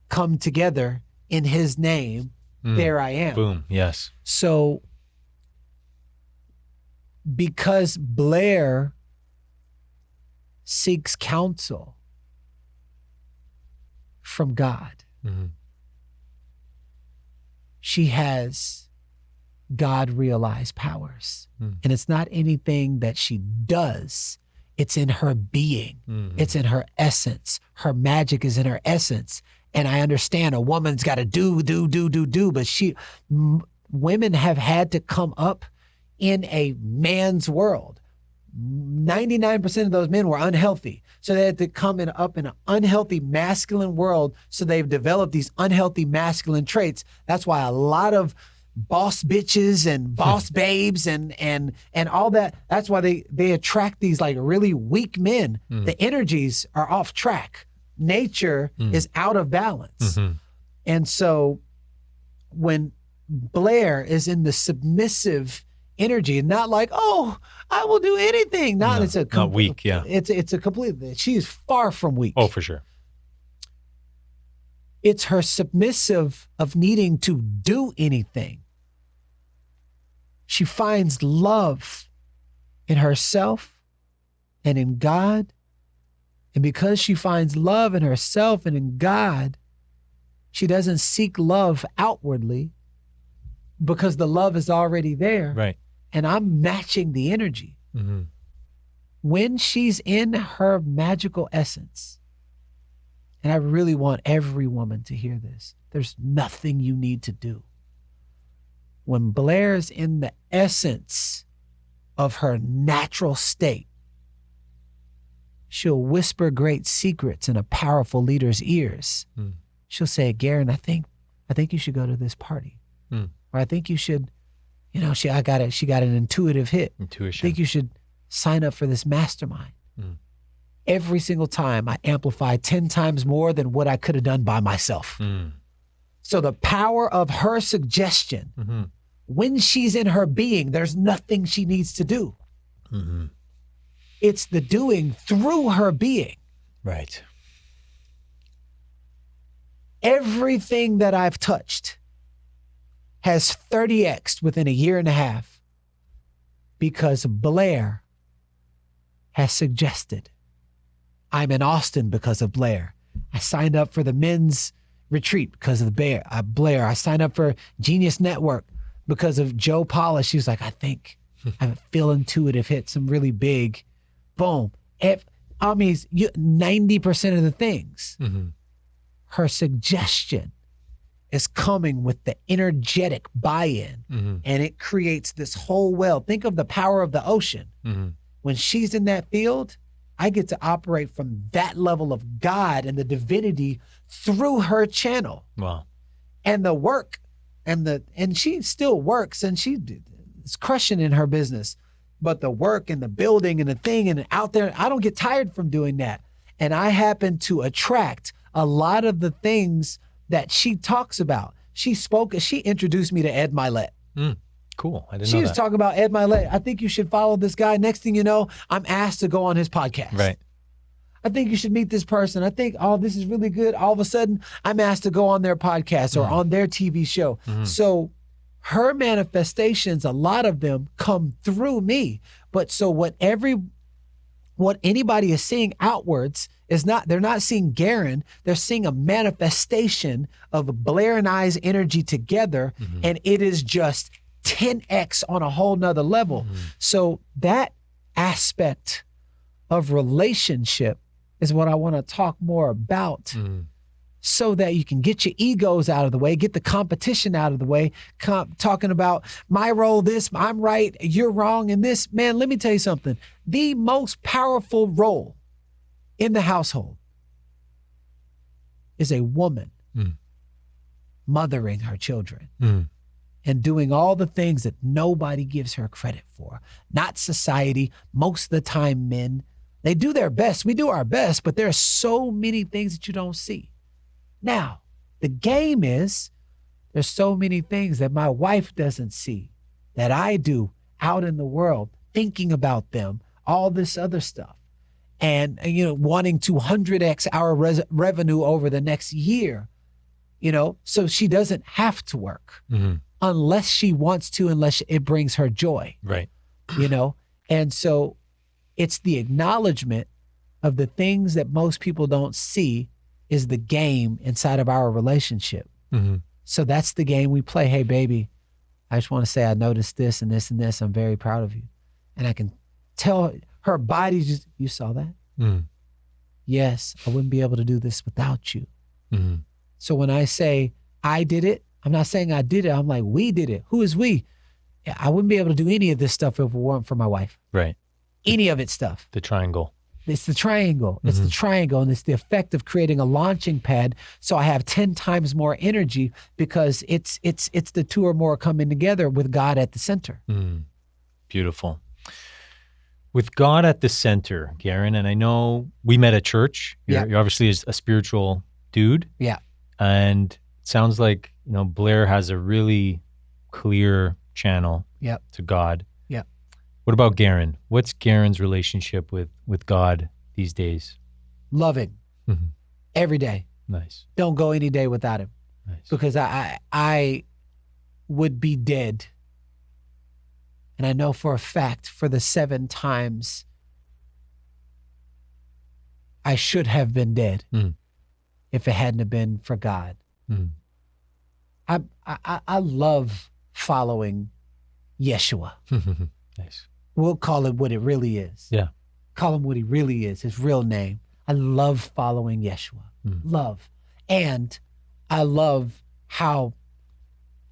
come together in his name, there I am. Boom. Yes. So because Blair seeks counsel from God, she has God realized powers. And it's not anything that she does. It's in her being. It's in her essence. Her magic is in her essence. And I understand a woman's got to do, but women have had to come up in a man's world. 99% of those men were unhealthy. So they had to come up in an unhealthy masculine world. So they've developed these unhealthy masculine traits. That's why a lot of boss bitches and boss babes and all that. That's why they attract these like really weak men. The energies are off track. Nature is out of balance. And so when Blair is in the submissive energy, not like, oh, I will do anything. Not weak. Yeah. It's a complete, she is far from weak. Oh, for sure. It's her submissive of needing to do anything. She finds love in herself and in God. And because she finds love in herself and in God, she doesn't seek love outwardly because the love is already there. Right. And I'm matching the energy. When she's in her magical essence, and I really want every woman to hear this, there's nothing you need to do. When Blair's in the essence of her natural state, she'll whisper great secrets in a powerful leader's ears. She'll say, Garrain, I think you should go to this party. Or I think you should, she got an intuitive hit. Intuition. I think you should sign up for this mastermind. Every single time I amplify 10 times more than what I could have done by myself. So the power of her suggestion, when she's in her being, there's nothing she needs to do. It's the doing through her being. Right. Everything that I've touched has 30x'd within a year and a half because Blair has suggested. I'm in Austin because of Blair. I signed up for the men's retreat because of Blair. I signed up for Genius Network because of Joe Paula. She was like, I feel intuitive hit, some really big, boom. 90% of the things, her suggestion is coming with the energetic buy-in, and it creates this whole well. Think of the power of the ocean. When she's in that field, I get to operate from that level of God and the divinity through her channel. Wow. And the work and she still works and she is crushing in her business, but the work and the building and the thing and out there, I don't get tired from doing that. And I happen to attract a lot of the things that she talks about. She introduced me to Ed Milet. Cool. I didn't know that. She was talking about Ed Milet. I think you should follow this guy. Next thing you know, I'm asked to go on his podcast. Right. I think you should meet this person. I think, this is really good. All of a sudden, I'm asked to go on their podcast or on their TV show. So her manifestations, a lot of them come through me. But so what anybody is seeing outwards is not, they're not seeing Garrain, they're seeing a manifestation of Blair and I's energy together. And it is just 10x on a whole nother level. So that aspect of relationship is what I want to talk more about, so that you can get your egos out of the way, get the competition out of the way, talking about my role, this, I'm right, you're wrong, and this. Man, let me tell you something. The most powerful role in the household is a woman mothering her children and doing all the things that nobody gives her credit for. Not society. Most of the time, men, they do their best. We do our best, but there are so many things that you don't see. Now, the game is there's so many things that my wife doesn't see that I do out in the world, thinking about them, all this other stuff. And, wanting to 100x our revenue over the next year, so she doesn't have to work unless she wants to, unless it brings her joy. Right. And so it's the acknowledgement of the things that most people don't see is the game inside of our relationship. So that's the game we play. Hey, baby, I just want to say I noticed this and this and this. I'm very proud of you. And I can tell her body just, you saw that? Yes, I wouldn't be able to do this without you. So when I say I did it, I'm not saying I did it. I'm like, we did it. Who is we? I wouldn't be able to do any of this stuff if it weren't for my wife. Right. Any of it stuff. The triangle. It's the triangle. It's the triangle, and it's the effect of creating a launching pad. So I have 10 times more energy because it's the two or more coming together with God at the center. Beautiful. With God at the center, Garrain, and I know we met at church. You're obviously a spiritual dude. Yeah. And it sounds like, Blair has a really clear channel to God. Yeah. What about Garrain? What's Garrain's relationship with God these days? Loving. Every day. Nice. Don't go any day without him. Nice. Because I would be dead. And I know for a fact, for the 7 times I should have been dead if it hadn't have been for God. I love following Yeshua. Nice. We'll call it what it really is. Yeah. Call him what he really is, his real name. I love following Yeshua. Love. And I love how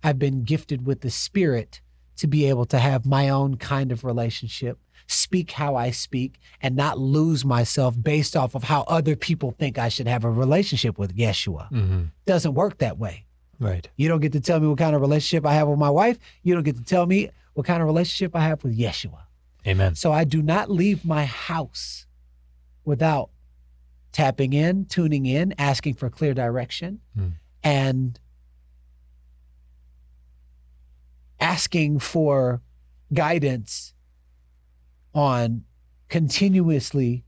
I've been gifted with the Spirit to be able to have my own kind of relationship, speak how I speak, and not lose myself based off of how other people think I should have a relationship with Yeshua. Doesn't work that way. Right. You don't get to tell me what kind of relationship I have with my wife. You don't get to tell me what kind of relationship I have with Yeshua. Amen. So I do not leave my house without tapping in, tuning in, asking for clear direction, and asking for guidance on continuously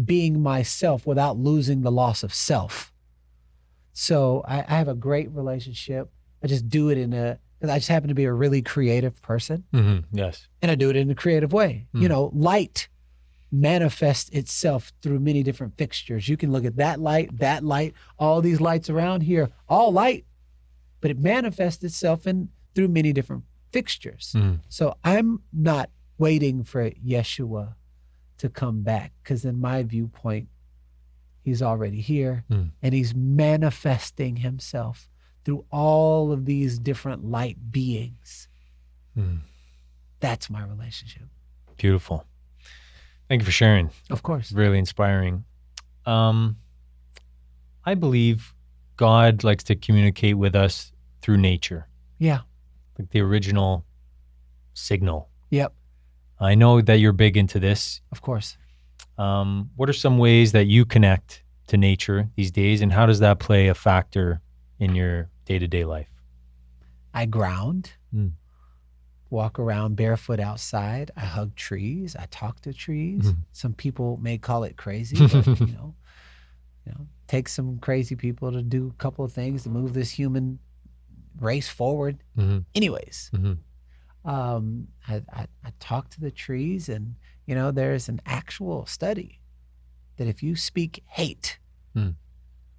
being myself without losing the loss of self. So I have a great relationship. I just do it because I just happen to be a really creative person. Yes. And I do it in a creative way. Light manifests itself through many different fixtures. You can look at that light, all these lights around here, all light, but it manifests itself through many different fixtures. So I'm not waiting for Yeshua to come back, because in my viewpoint, he's already here and he's manifesting himself through all of these different light beings. That's my relationship. Beautiful. Thank you for sharing. Of course. Really inspiring. I believe God likes to communicate with us through nature. Yeah. Like the original signal. Yep. I know that you're big into this. Of course. What are some ways that you connect to nature these days, and how does that play a factor in your day-to-day life? I ground, walk around barefoot outside. I hug trees. I talk to trees. Some people may call it crazy, but takes some crazy people to do a couple of things to move this human race forward. Mhm. Anyways, Mhm. I talk to the trees, and there's an actual study that if you speak hate Mm.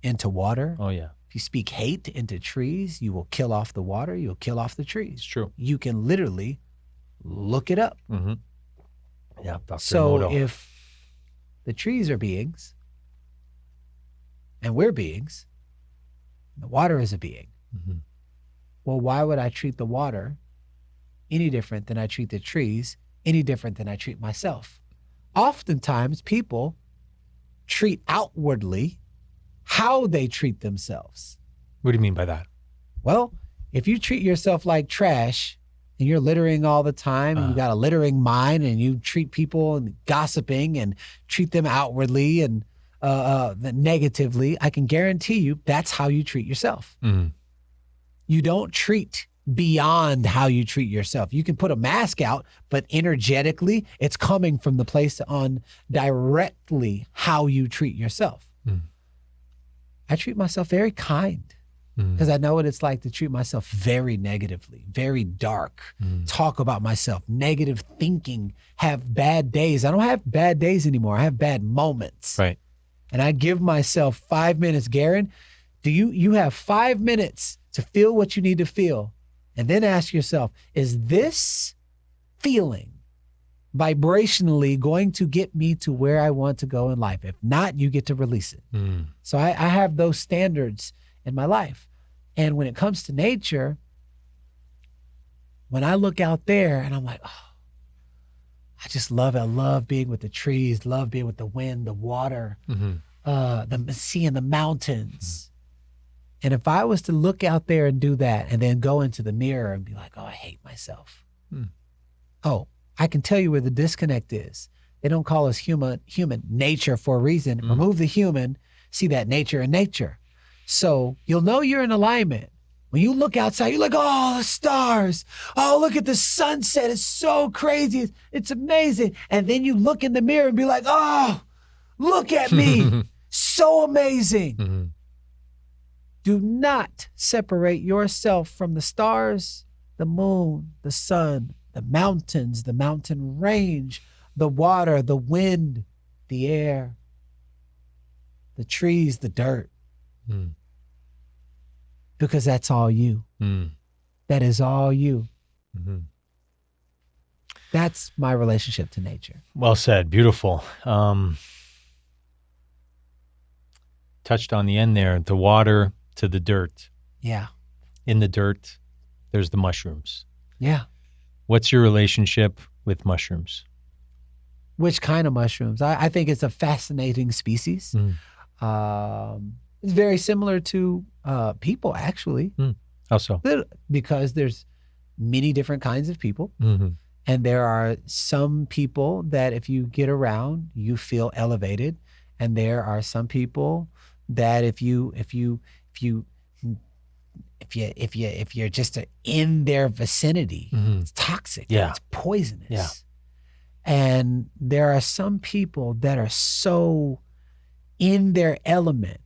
into water, Oh yeah, if you speak hate into trees, you will kill off the water, you'll kill off the it's trees. true. You can literally look it up. Mm-hmm. Yeah, Dr. So Emoto. if the trees are beings and we're beings, the water is a being, Mm-hmm. well, why would I treat the water any different than I treat the trees, any different than I treat myself? Oftentimes, people treat outwardly how they treat themselves. What do you mean by that? Well, if you treat yourself like trash and you're littering all the time and you got a littering mind and you treat people and gossiping and treat them outwardly and negatively, I can guarantee you that's how you treat yourself. Mm-hmm. You don't treat beyond how you treat yourself. You can put a mask out, but energetically, it's coming from the place on directly how you treat yourself. Mm. I treat myself very kind because I know what it's like to treat myself very negatively, very dark, talk about myself, negative thinking, have bad days. I don't have bad days anymore. I have bad moments. Right. And I give myself 5 minutes. Garrain, you have 5 minutes to feel what you need to feel. And then ask yourself, is this feeling vibrationally going to get me to where I want to go in life? If not, you get to release it. Mm. So I have those standards in my life. And when it comes to nature, when I look out there and I'm like, oh, I just love it. I love being with the trees, love being with the wind, the water, seeing the mountains. And if I was to look out there and do that and then go into the mirror and be like, oh, I hate myself. Oh, I can tell you where the disconnect is. They don't call us human nature for a reason. Remove the human, see that nature in nature. So you'll know you're in alignment. When you look outside, you're like, oh, the stars. Oh, look at the sunset. It's so crazy. It's amazing. And then you look in the mirror and be like, oh, look at me. So amazing. Mm-hmm. Do not separate yourself from the stars, the moon, the sun, the mountains, the mountain range, the water, the wind, the air, the trees, the dirt. Mm. Because that's all you. Mm. That is all you. Mm-hmm. That's my relationship to nature. Well said. Beautiful. Touched on the end there, the water to the dirt. Yeah. In the dirt, there's the mushrooms. Yeah. What's your relationship with mushrooms? Which kind of mushrooms? I think it's a fascinating species. It's very similar to people, actually. How so? Because there's many different kinds of people. Mm-hmm. And there are some people that if you get around, you feel elevated. And there are some people that if you're just in their vicinity, it's toxic. Yeah. It's poisonous. Yeah. And there are some people that are so in their element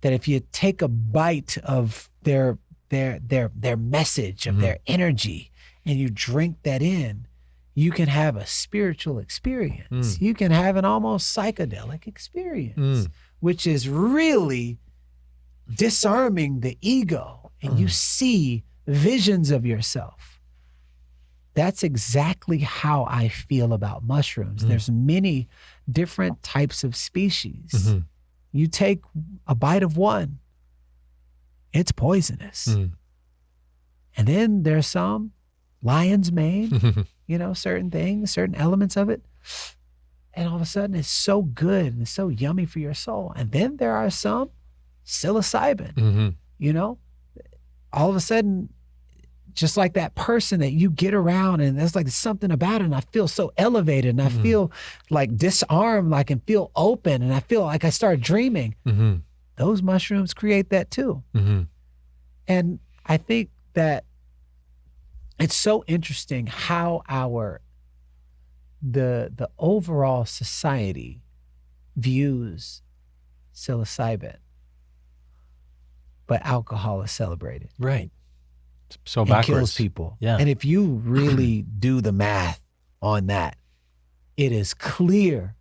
that if you take a bite of their message, of their energy, and you drink that in, you can have a spiritual experience. You can have an almost psychedelic experience, which is really disarming the ego, and you see visions of yourself. That's exactly how I feel about mushrooms. There's many different types of species. You take a bite of one, it's poisonous. And then there's some lion's mane, certain things, certain elements of it. And all of a sudden it's so good and it's so yummy for your soul. And then there are some psilocybin, all of a sudden, just like that person that you get around and there's like something about it and I feel so elevated and I feel like disarmed, I can feel open and I feel like I start dreaming. Those mushrooms create that too. And I think that it's so interesting how the overall society views psilocybin. but alcohol is celebrated. Right. So And backwards. kills people. Yeah. And if you really do the math on that, it is clear.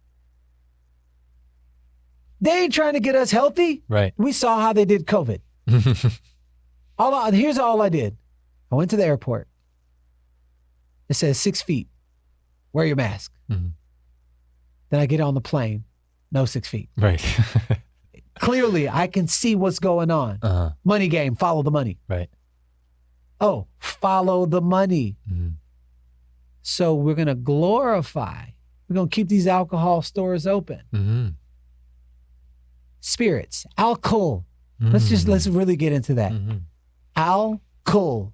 They ain't trying to get us healthy. Right. We saw how they did COVID. Here's all I did. I went to the airport. It says 6 feet. Wear your mask. Mhm. Then I get on the plane. No 6 feet. Right. Clearly, I can see what's going on. Uh-huh. Money game. Follow the money. Right. Oh, follow the money. Mhm. So we're going to glorify. We're going to keep these alcohol stores open. Mhm. Spirits, alcohol. Let's really get into that. Mhm. Alcohol,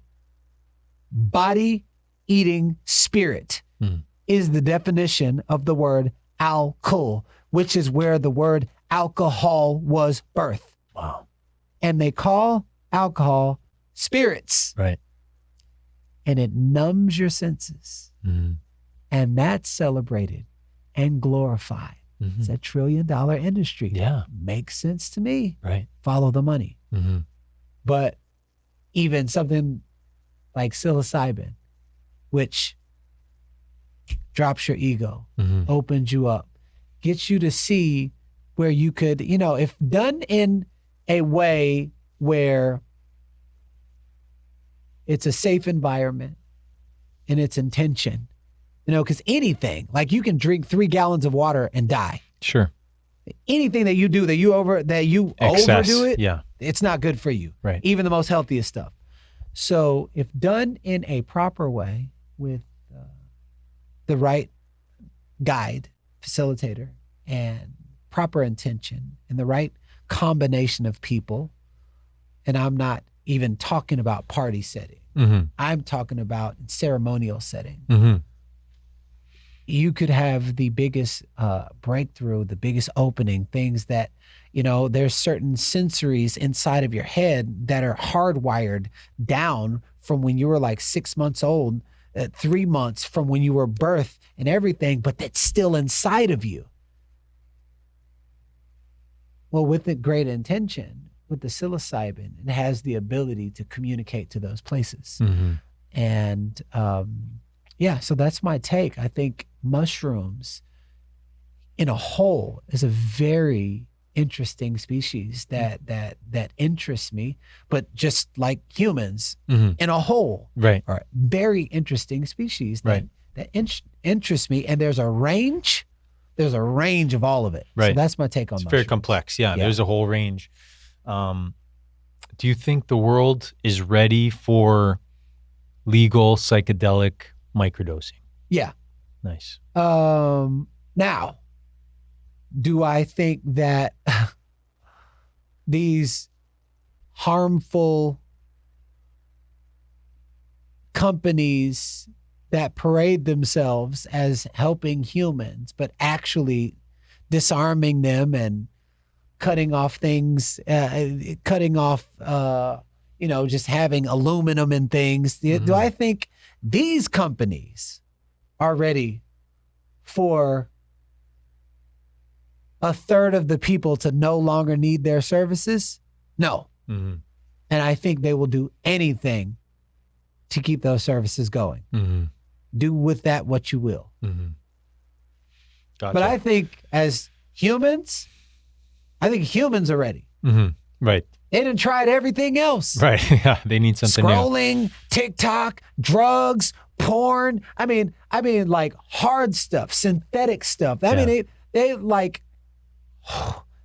body eating spirit, Mhm. is the definition of the word alcohol, which is where the word alcohol was birthed. Wow. And they call alcohol spirits, Right. and it numbs your senses. Mhm. And that's celebrated and glorified. Mhm. It's a $1 trillion industry. Yeah. Makes sense to me. Right. Follow the money. Mhm. But even something like psilocybin, which drops your ego, Mhm. opens you up, gets you to see where you could, if done in a way where it's a safe environment and it's intention, because anything, like you can drink 3 gallons of water and die. Sure. Anything that you do that you Excess. overdo it, Yeah. it's not good for you. Right. Even the most healthiest stuff. So if done in a proper way with the right guide, facilitator, and proper intention, and the right combination of people, and I'm not even talking about party setting. Mhm. I'm talking about ceremonial setting. Mhm. You could have the biggest breakthrough, the biggest opening, things that, there's certain sensories inside of your head that are hardwired down from when you were like 6 months old, 3 months from when you were birthed and everything, but that's still inside of you. Well, with the great intention, with the psilocybin, it has the ability to communicate to those places. Mhm. And so that's my take. I think mushrooms in a whole is a very interesting species that interests me, but just like humans Mhm. in a whole Right. are very interesting species Right. that interests me. And there's a range of all of it. So Right. that's my take on It's mushrooms. very complex. Yeah, Yeah. there's a whole range. Do you think the world is ready for legal psychedelic microdosing? Yeah. Nice. Now, do I think that these harmful companies that parade themselves as helping humans, but actually disarming them and cutting off things, just having aluminum and things, do I think these companies are ready for a third of the people to no longer need their services? No. Mm-hmm. And I think they will do anything to keep those services going. Mm-hmm. Do with that what you will. Mm-hmm. Gotcha. But I think as humans, are ready. Mm-hmm. Right. They done tried everything else. Right. Yeah. They need something new. Scrolling, TikTok, drugs, porn. I mean, like hard stuff, synthetic stuff. I mean, they like,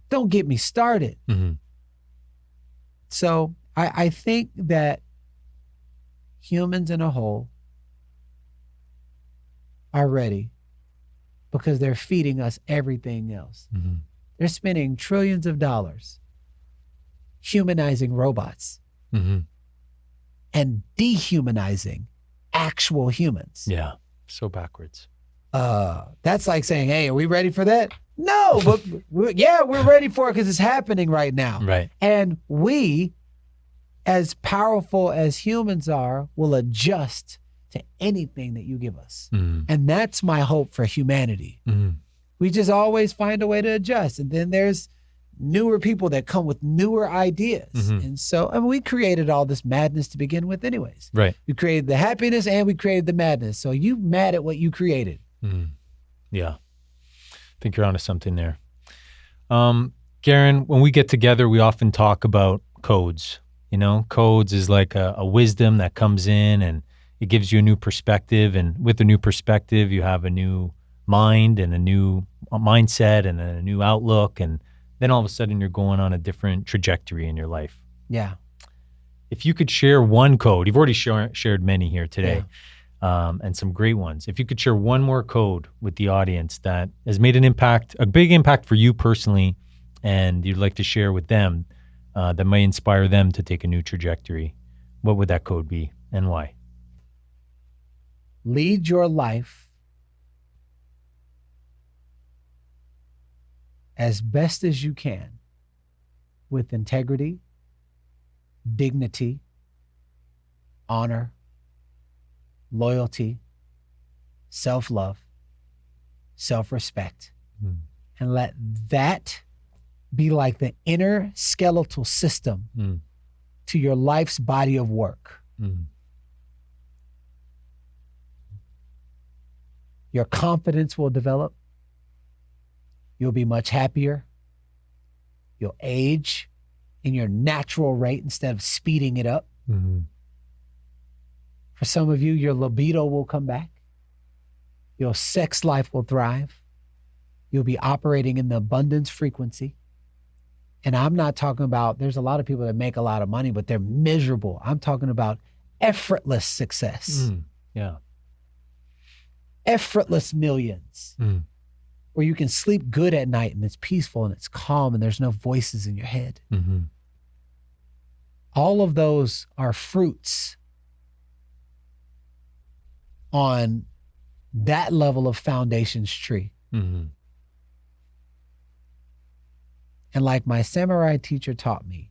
don't get me started. Mm-hmm. So I think that humans in a whole are ready because they're feeding us everything else. Mm-hmm. They're spending trillions of dollars humanizing robots Mm-hmm. and dehumanizing actual humans. Yeah. So backwards. That's like saying, hey, are we ready for that? No, but we're ready for it because it's happening right now. Right. And we, as powerful as humans are, will adjust to anything that you give us. Mm-hmm. And that's my hope for humanity. Mm-hmm. We just always find a way to adjust. And then there's newer people that come with newer ideas. And so, I mean, we created all this madness to begin with anyways. Right. We created the happiness and we created the madness. So you mad at what you created. Yeah. I think you're onto something there. Garrain, when we get together, we often talk about codes. You know, codes is like a wisdom that comes in and it gives you a new perspective. And with a new perspective, you have a new mind and a new mindset and a new outlook. And then all of a sudden you're going on a different trajectory in your life. Yeah. If you could share one code, you've already shared many here today, and some great ones. If you could share one more code with the audience that has made an impact, a big impact for you personally, and you'd like to share with them that may inspire them to take a new trajectory, what would that code be and why? Lead your life as best as you can with integrity, dignity, honor, loyalty, self-love, self-respect, and let that be like the inner skeletal system to your life's body of work. Your confidence will develop. You'll be much happier. You'll age in your natural rate instead of speeding it up. For some of you, your libido will come back. Your sex life will thrive. You'll be operating in the abundance frequency. And I'm not talking about, there's a lot of people that make a lot of money, but they're miserable. I'm talking about effortless success. Yeah. Effortless millions. Where you can sleep good at night and it's peaceful and it's calm and there's no voices in your head. All of those are fruits on that level of foundation's tree. And like my samurai teacher taught me,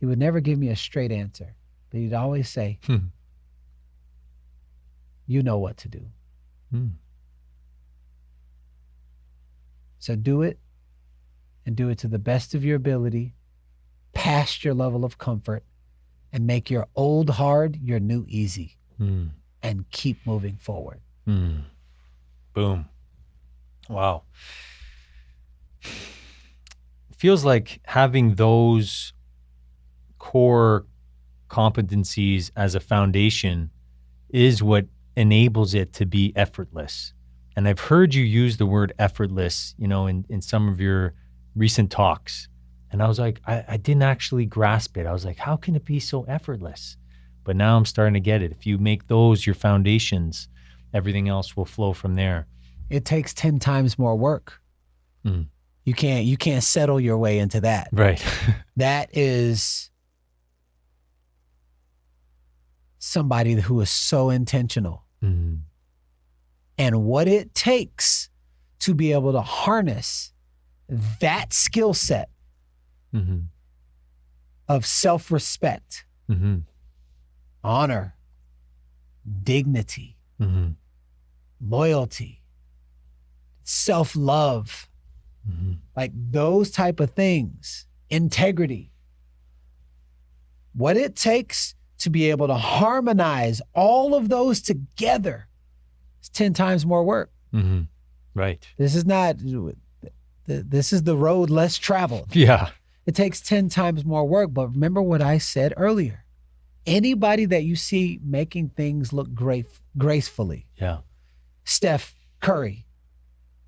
he would never give me a straight answer, but he'd always say, you know what to do. So do it, and do it to the best of your ability, past your level of comfort, and make your old hard your new easy, and keep moving forward. Boom. Wow. Feels like having those core competencies as a foundation is what enables it to be effortless. And I've heard you use the word effortless, you know, in some of your recent talks. And I was like, I didn't actually grasp it. I was like, how can it be so effortless? But now I'm starting to get it. If you make those your foundations, everything else will flow from there. It takes 10 times more work. You can't settle your way into that. Right. That is somebody who is so intentional. And what it takes to be able to harness that skill set of self-respect, honor, dignity, loyalty, self-love, like those type of things, integrity. What it takes to be able to harmonize all of those together is 10 times more work. Right. This is not, this is the road less traveled. Yeah. It takes 10 times more work. But remember what I said earlier. Anybody that you see making things look gracefully. Yeah. Steph Curry,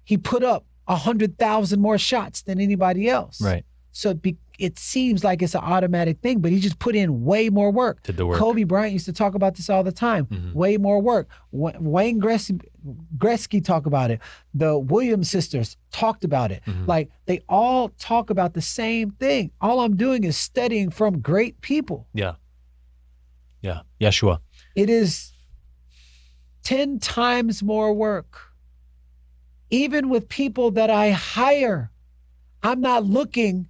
he put up 100,000 more shots than anybody else. Right. So it seems like it's an automatic thing, but he just put in way more work. Did the work. Kobe Bryant used to talk about this all the time. Way more work. Wayne Gretzky talked about it. The Williams sisters talked about it. Like they all talk about the same thing. All I'm doing is studying from great people. Yeah. Yeah. Yeshua. It is 10 times more work. Even with people that I hire, I'm not looking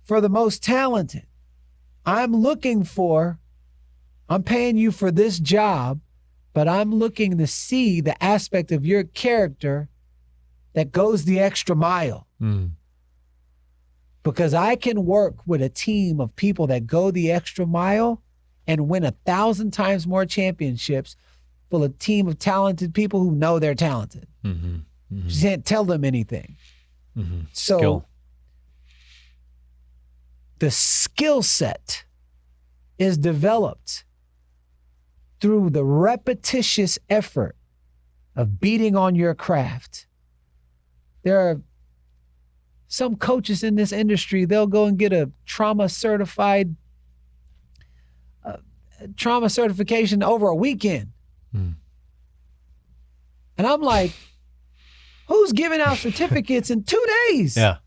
for the most talented. I'm paying you for this job, but I'm looking to see the aspect of your character that goes the extra mile. because I can work with a team of people that go the extra mile and win 1,000 times more championships full of team of talented people who know they're talented. You can't tell them anything. So Skill. the skill set is developed through the repetitious effort of beating on your craft. There are some coaches in this industry, they'll go and get a trauma certification over a weekend. And I'm like, who's giving out certificates in 2 days? Yeah.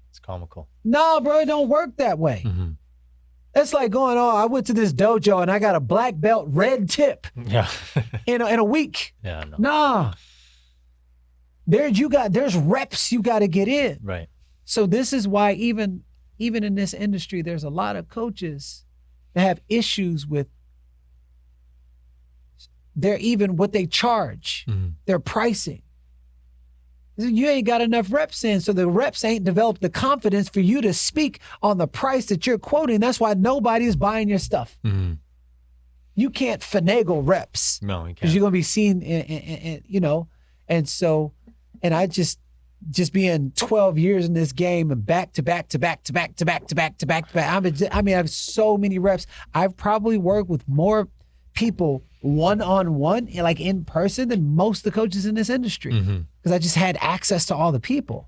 It's comical. No, bro, it don't work that way. That's like going, oh, I went to this dojo and I got a black belt red tip Yeah. in a week. Yeah, no. Nah. There's reps you got to get in. Right. So this is why even in this industry, there's a lot of coaches that have issues with what they charge, their pricing. You ain't got enough reps in, so the reps ain't developed the confidence for you to speak on the price that you're quoting. That's why nobody is buying your stuff. You can't finagle reps. No, you can't. Because you're going to be seen, and so, and I just being 12 years in this game and back to back. I mean, I have so many reps. I've probably worked with more people one-on-one, like in person, than most of the coaches in this industry. Because I just had access to all the people.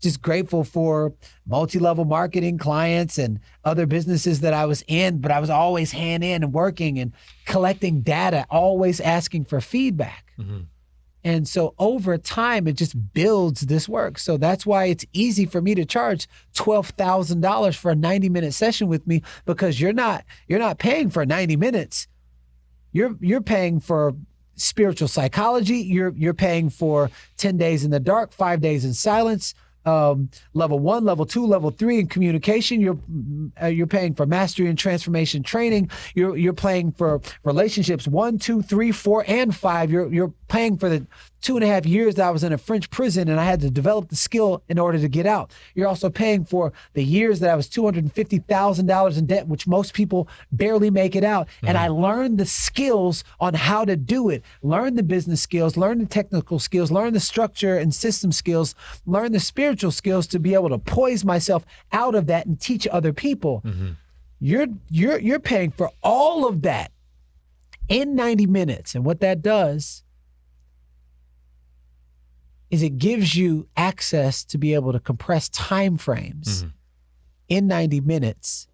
Just grateful for multi-level marketing clients and other businesses that I was in, but I was always hand in and working and collecting data, always asking for feedback. And so over time, it just builds this work. So that's why it's easy for me to charge $12,000 for a 90-minute session with me, because you're not paying for 90 minutes. You're paying for spiritual psychology. You're paying for 10 days in the dark, 5 days in silence, level 1, level 2, level 3 in communication. You're paying for mastery and transformation training. You're paying for relationships 1, 2, 3, 4, and 5. You're paying for the 2.5 years that I was in a French prison and I had to develop the skill in order to get out. You're also paying for the years that I was $250,000 in debt, which most people barely make it out. And I learned the skills on how to do it, learn the business skills, learn the technical skills, learn the structure and system skills, learn the spiritual skills to be able to poise myself out of that and teach other people. You're paying for all of that in 90 minutes. And what that does is it gives you access to be able to compress time frames in 90 minutes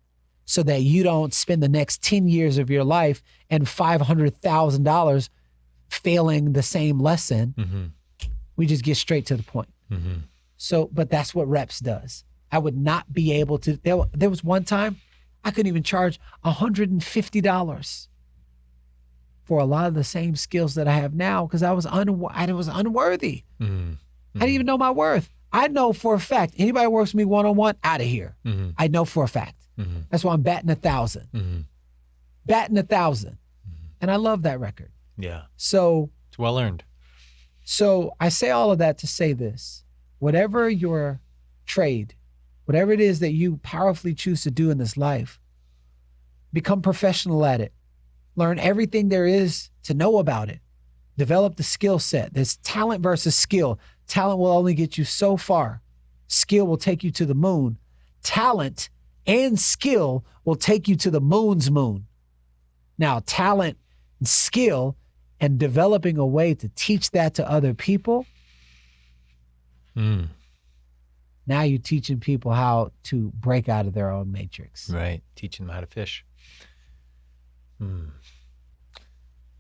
so that you don't spend the next 10 years of your life and $500,000 failing the same lesson. We just get straight to the point. So, but that's what reps does. I would not be able to, there was one time I couldn't even charge $150 for a lot of the same skills that I have now because I was unworthy. I didn't even know my worth. I know for a fact, anybody who works with me one-on-one, out of here. I know for a fact. That's why I'm batting 1,000. Batting 1,000. And I love that record. Yeah. So it's well earned. So I say all of that to say this. Whatever your trade, whatever it is that you powerfully choose to do in this life, become professional at it. Learn everything there is to know about it. Develop the skill set. There's talent versus skill. Talent will only get you so far. Skill will take you to the moon. Talent and skill will take you to the moon's moon. Now, talent and skill and developing a way to teach that to other people, now you're teaching people how to break out of their own matrix. Right. Teaching them how to fish.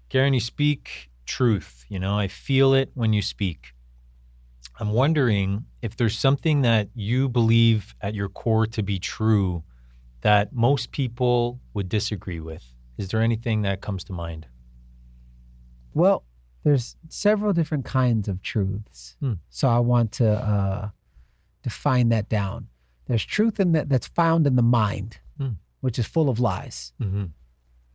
Garrain, you speak truth. You know, I feel it when you speak. I'm wondering if there's something that you believe at your core to be true that most people would disagree with. Is there anything that comes to mind? Well, there's several different kinds of truths. So I want to define that down. There's truth in that's found in the mind, which is full of lies.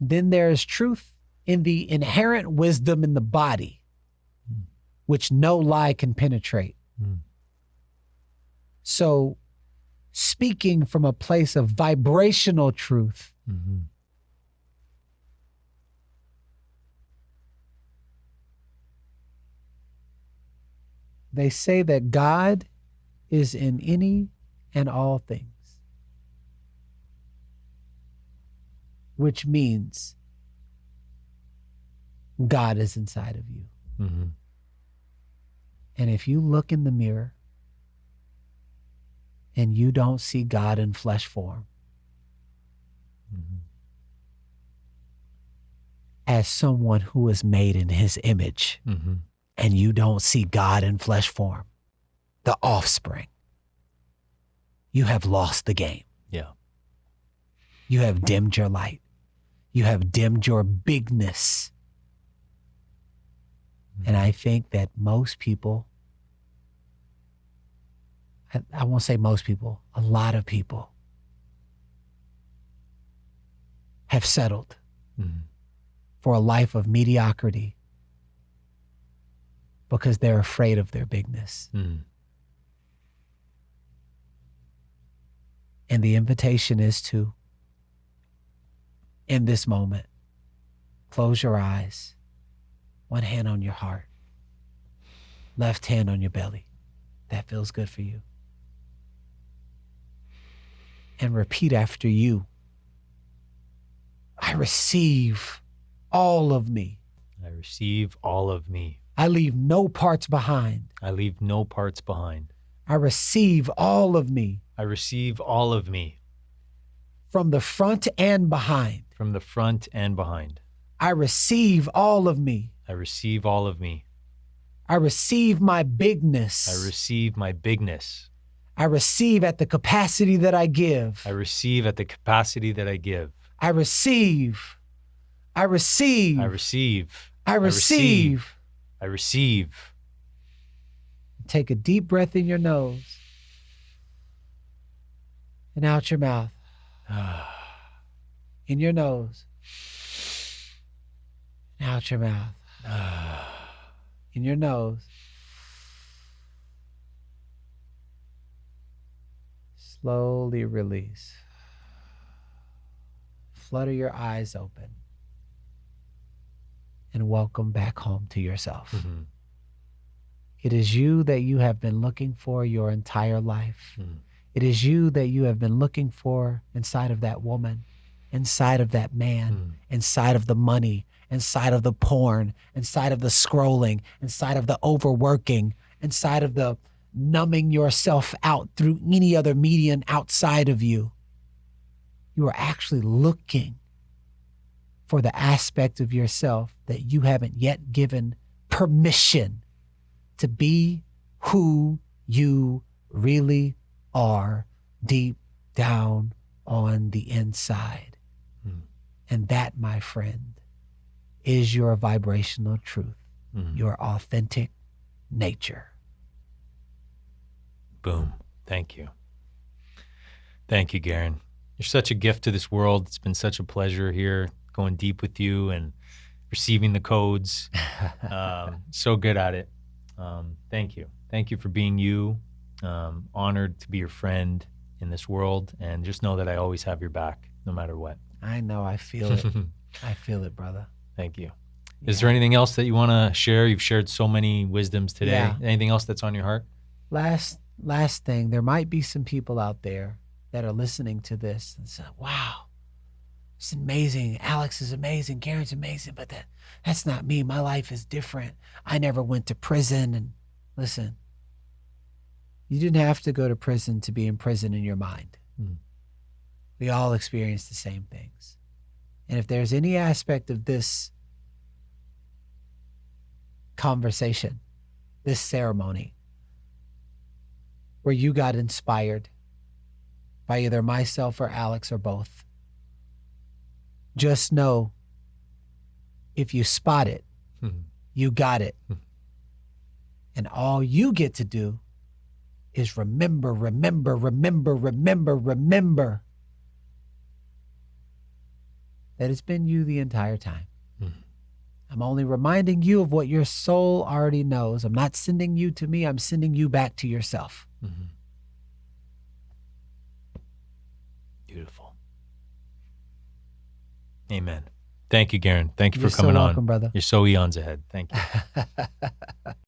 Then there's truth in the inherent wisdom in the body, which no lie can penetrate. So speaking from a place of vibrational truth. Mm-hmm. They say that God is in any and all things, which means God is inside of you. Mm-hmm. And if you look in the mirror and you don't see God in flesh form, Mm-hmm. as someone who is made in his image, Mm-hmm. and you don't see God in flesh form, the offspring, you have lost the game. Yeah. You have dimmed your light. You have dimmed your bigness. And I think that most people, I won't say most people, a lot of people have settled Mm-hmm. for a life of mediocrity because they're afraid of their bigness. Mm-hmm. And the invitation is to, in this moment, close your eyes, one hand on your heart, left hand on your belly. That feels good for you. And repeat after you. I receive all of me. I receive all of me. I leave no parts behind. I leave no parts behind. I receive all of me. I receive all of me. From the front and behind. From the front and behind. I receive all of me. I receive all of me. I receive my bigness. I receive my bigness. I receive at the capacity that I give. I receive at the capacity that I give. I receive. I receive. I receive. I receive. I receive. Take a deep breath in your nose and out your mouth. In your nose and out your mouth. In your nose. Slowly release. Flutter your eyes open. And welcome back home to yourself. Mm-hmm. It is you that you have been looking for your entire life. Mm-hmm. It is you that you have been looking for inside of that woman, inside of that man, inside of the money, inside of the porn, inside of the scrolling, inside of the overworking, inside of the numbing yourself out through any other medium outside of you. You are actually looking for the aspect of yourself that you haven't yet given permission to be who you really are deep down on the inside. And that, my friend, is your vibrational truth, your authentic nature. Boom. Thank you. Thank you, Garrain. You're such a gift to this world. It's been such a pleasure here going deep with you and receiving the codes. So good at it. Thank you. Thank you for being you. Honored to be your friend in this world. And just know that I always have your back, no matter what. I know. I feel it. I feel it, brother. Thank you. Is there anything else that you want to share? You've shared so many wisdoms today. Yeah. Anything else that's on your heart? Last thing, there might be some people out there that are listening to this and say, wow, it's amazing. Alex is amazing. Garrain's amazing, but that's not me. My life is different. I never went to prison. And listen, you didn't have to go to prison to be in prison in your mind. We all experience the same things. And if there's any aspect of this conversation, this ceremony, where you got inspired by either myself or Alex or both, just know if you spot it, you got it. And all you get to do is remember that it's been you the entire time. I'm only reminding you of what your soul already knows. I'm not sending you to me. I'm sending you back to yourself. Beautiful. Amen. Thank you, Garrain. Thank you You're for coming so welcome, on. brother. You're so eons ahead. Thank you.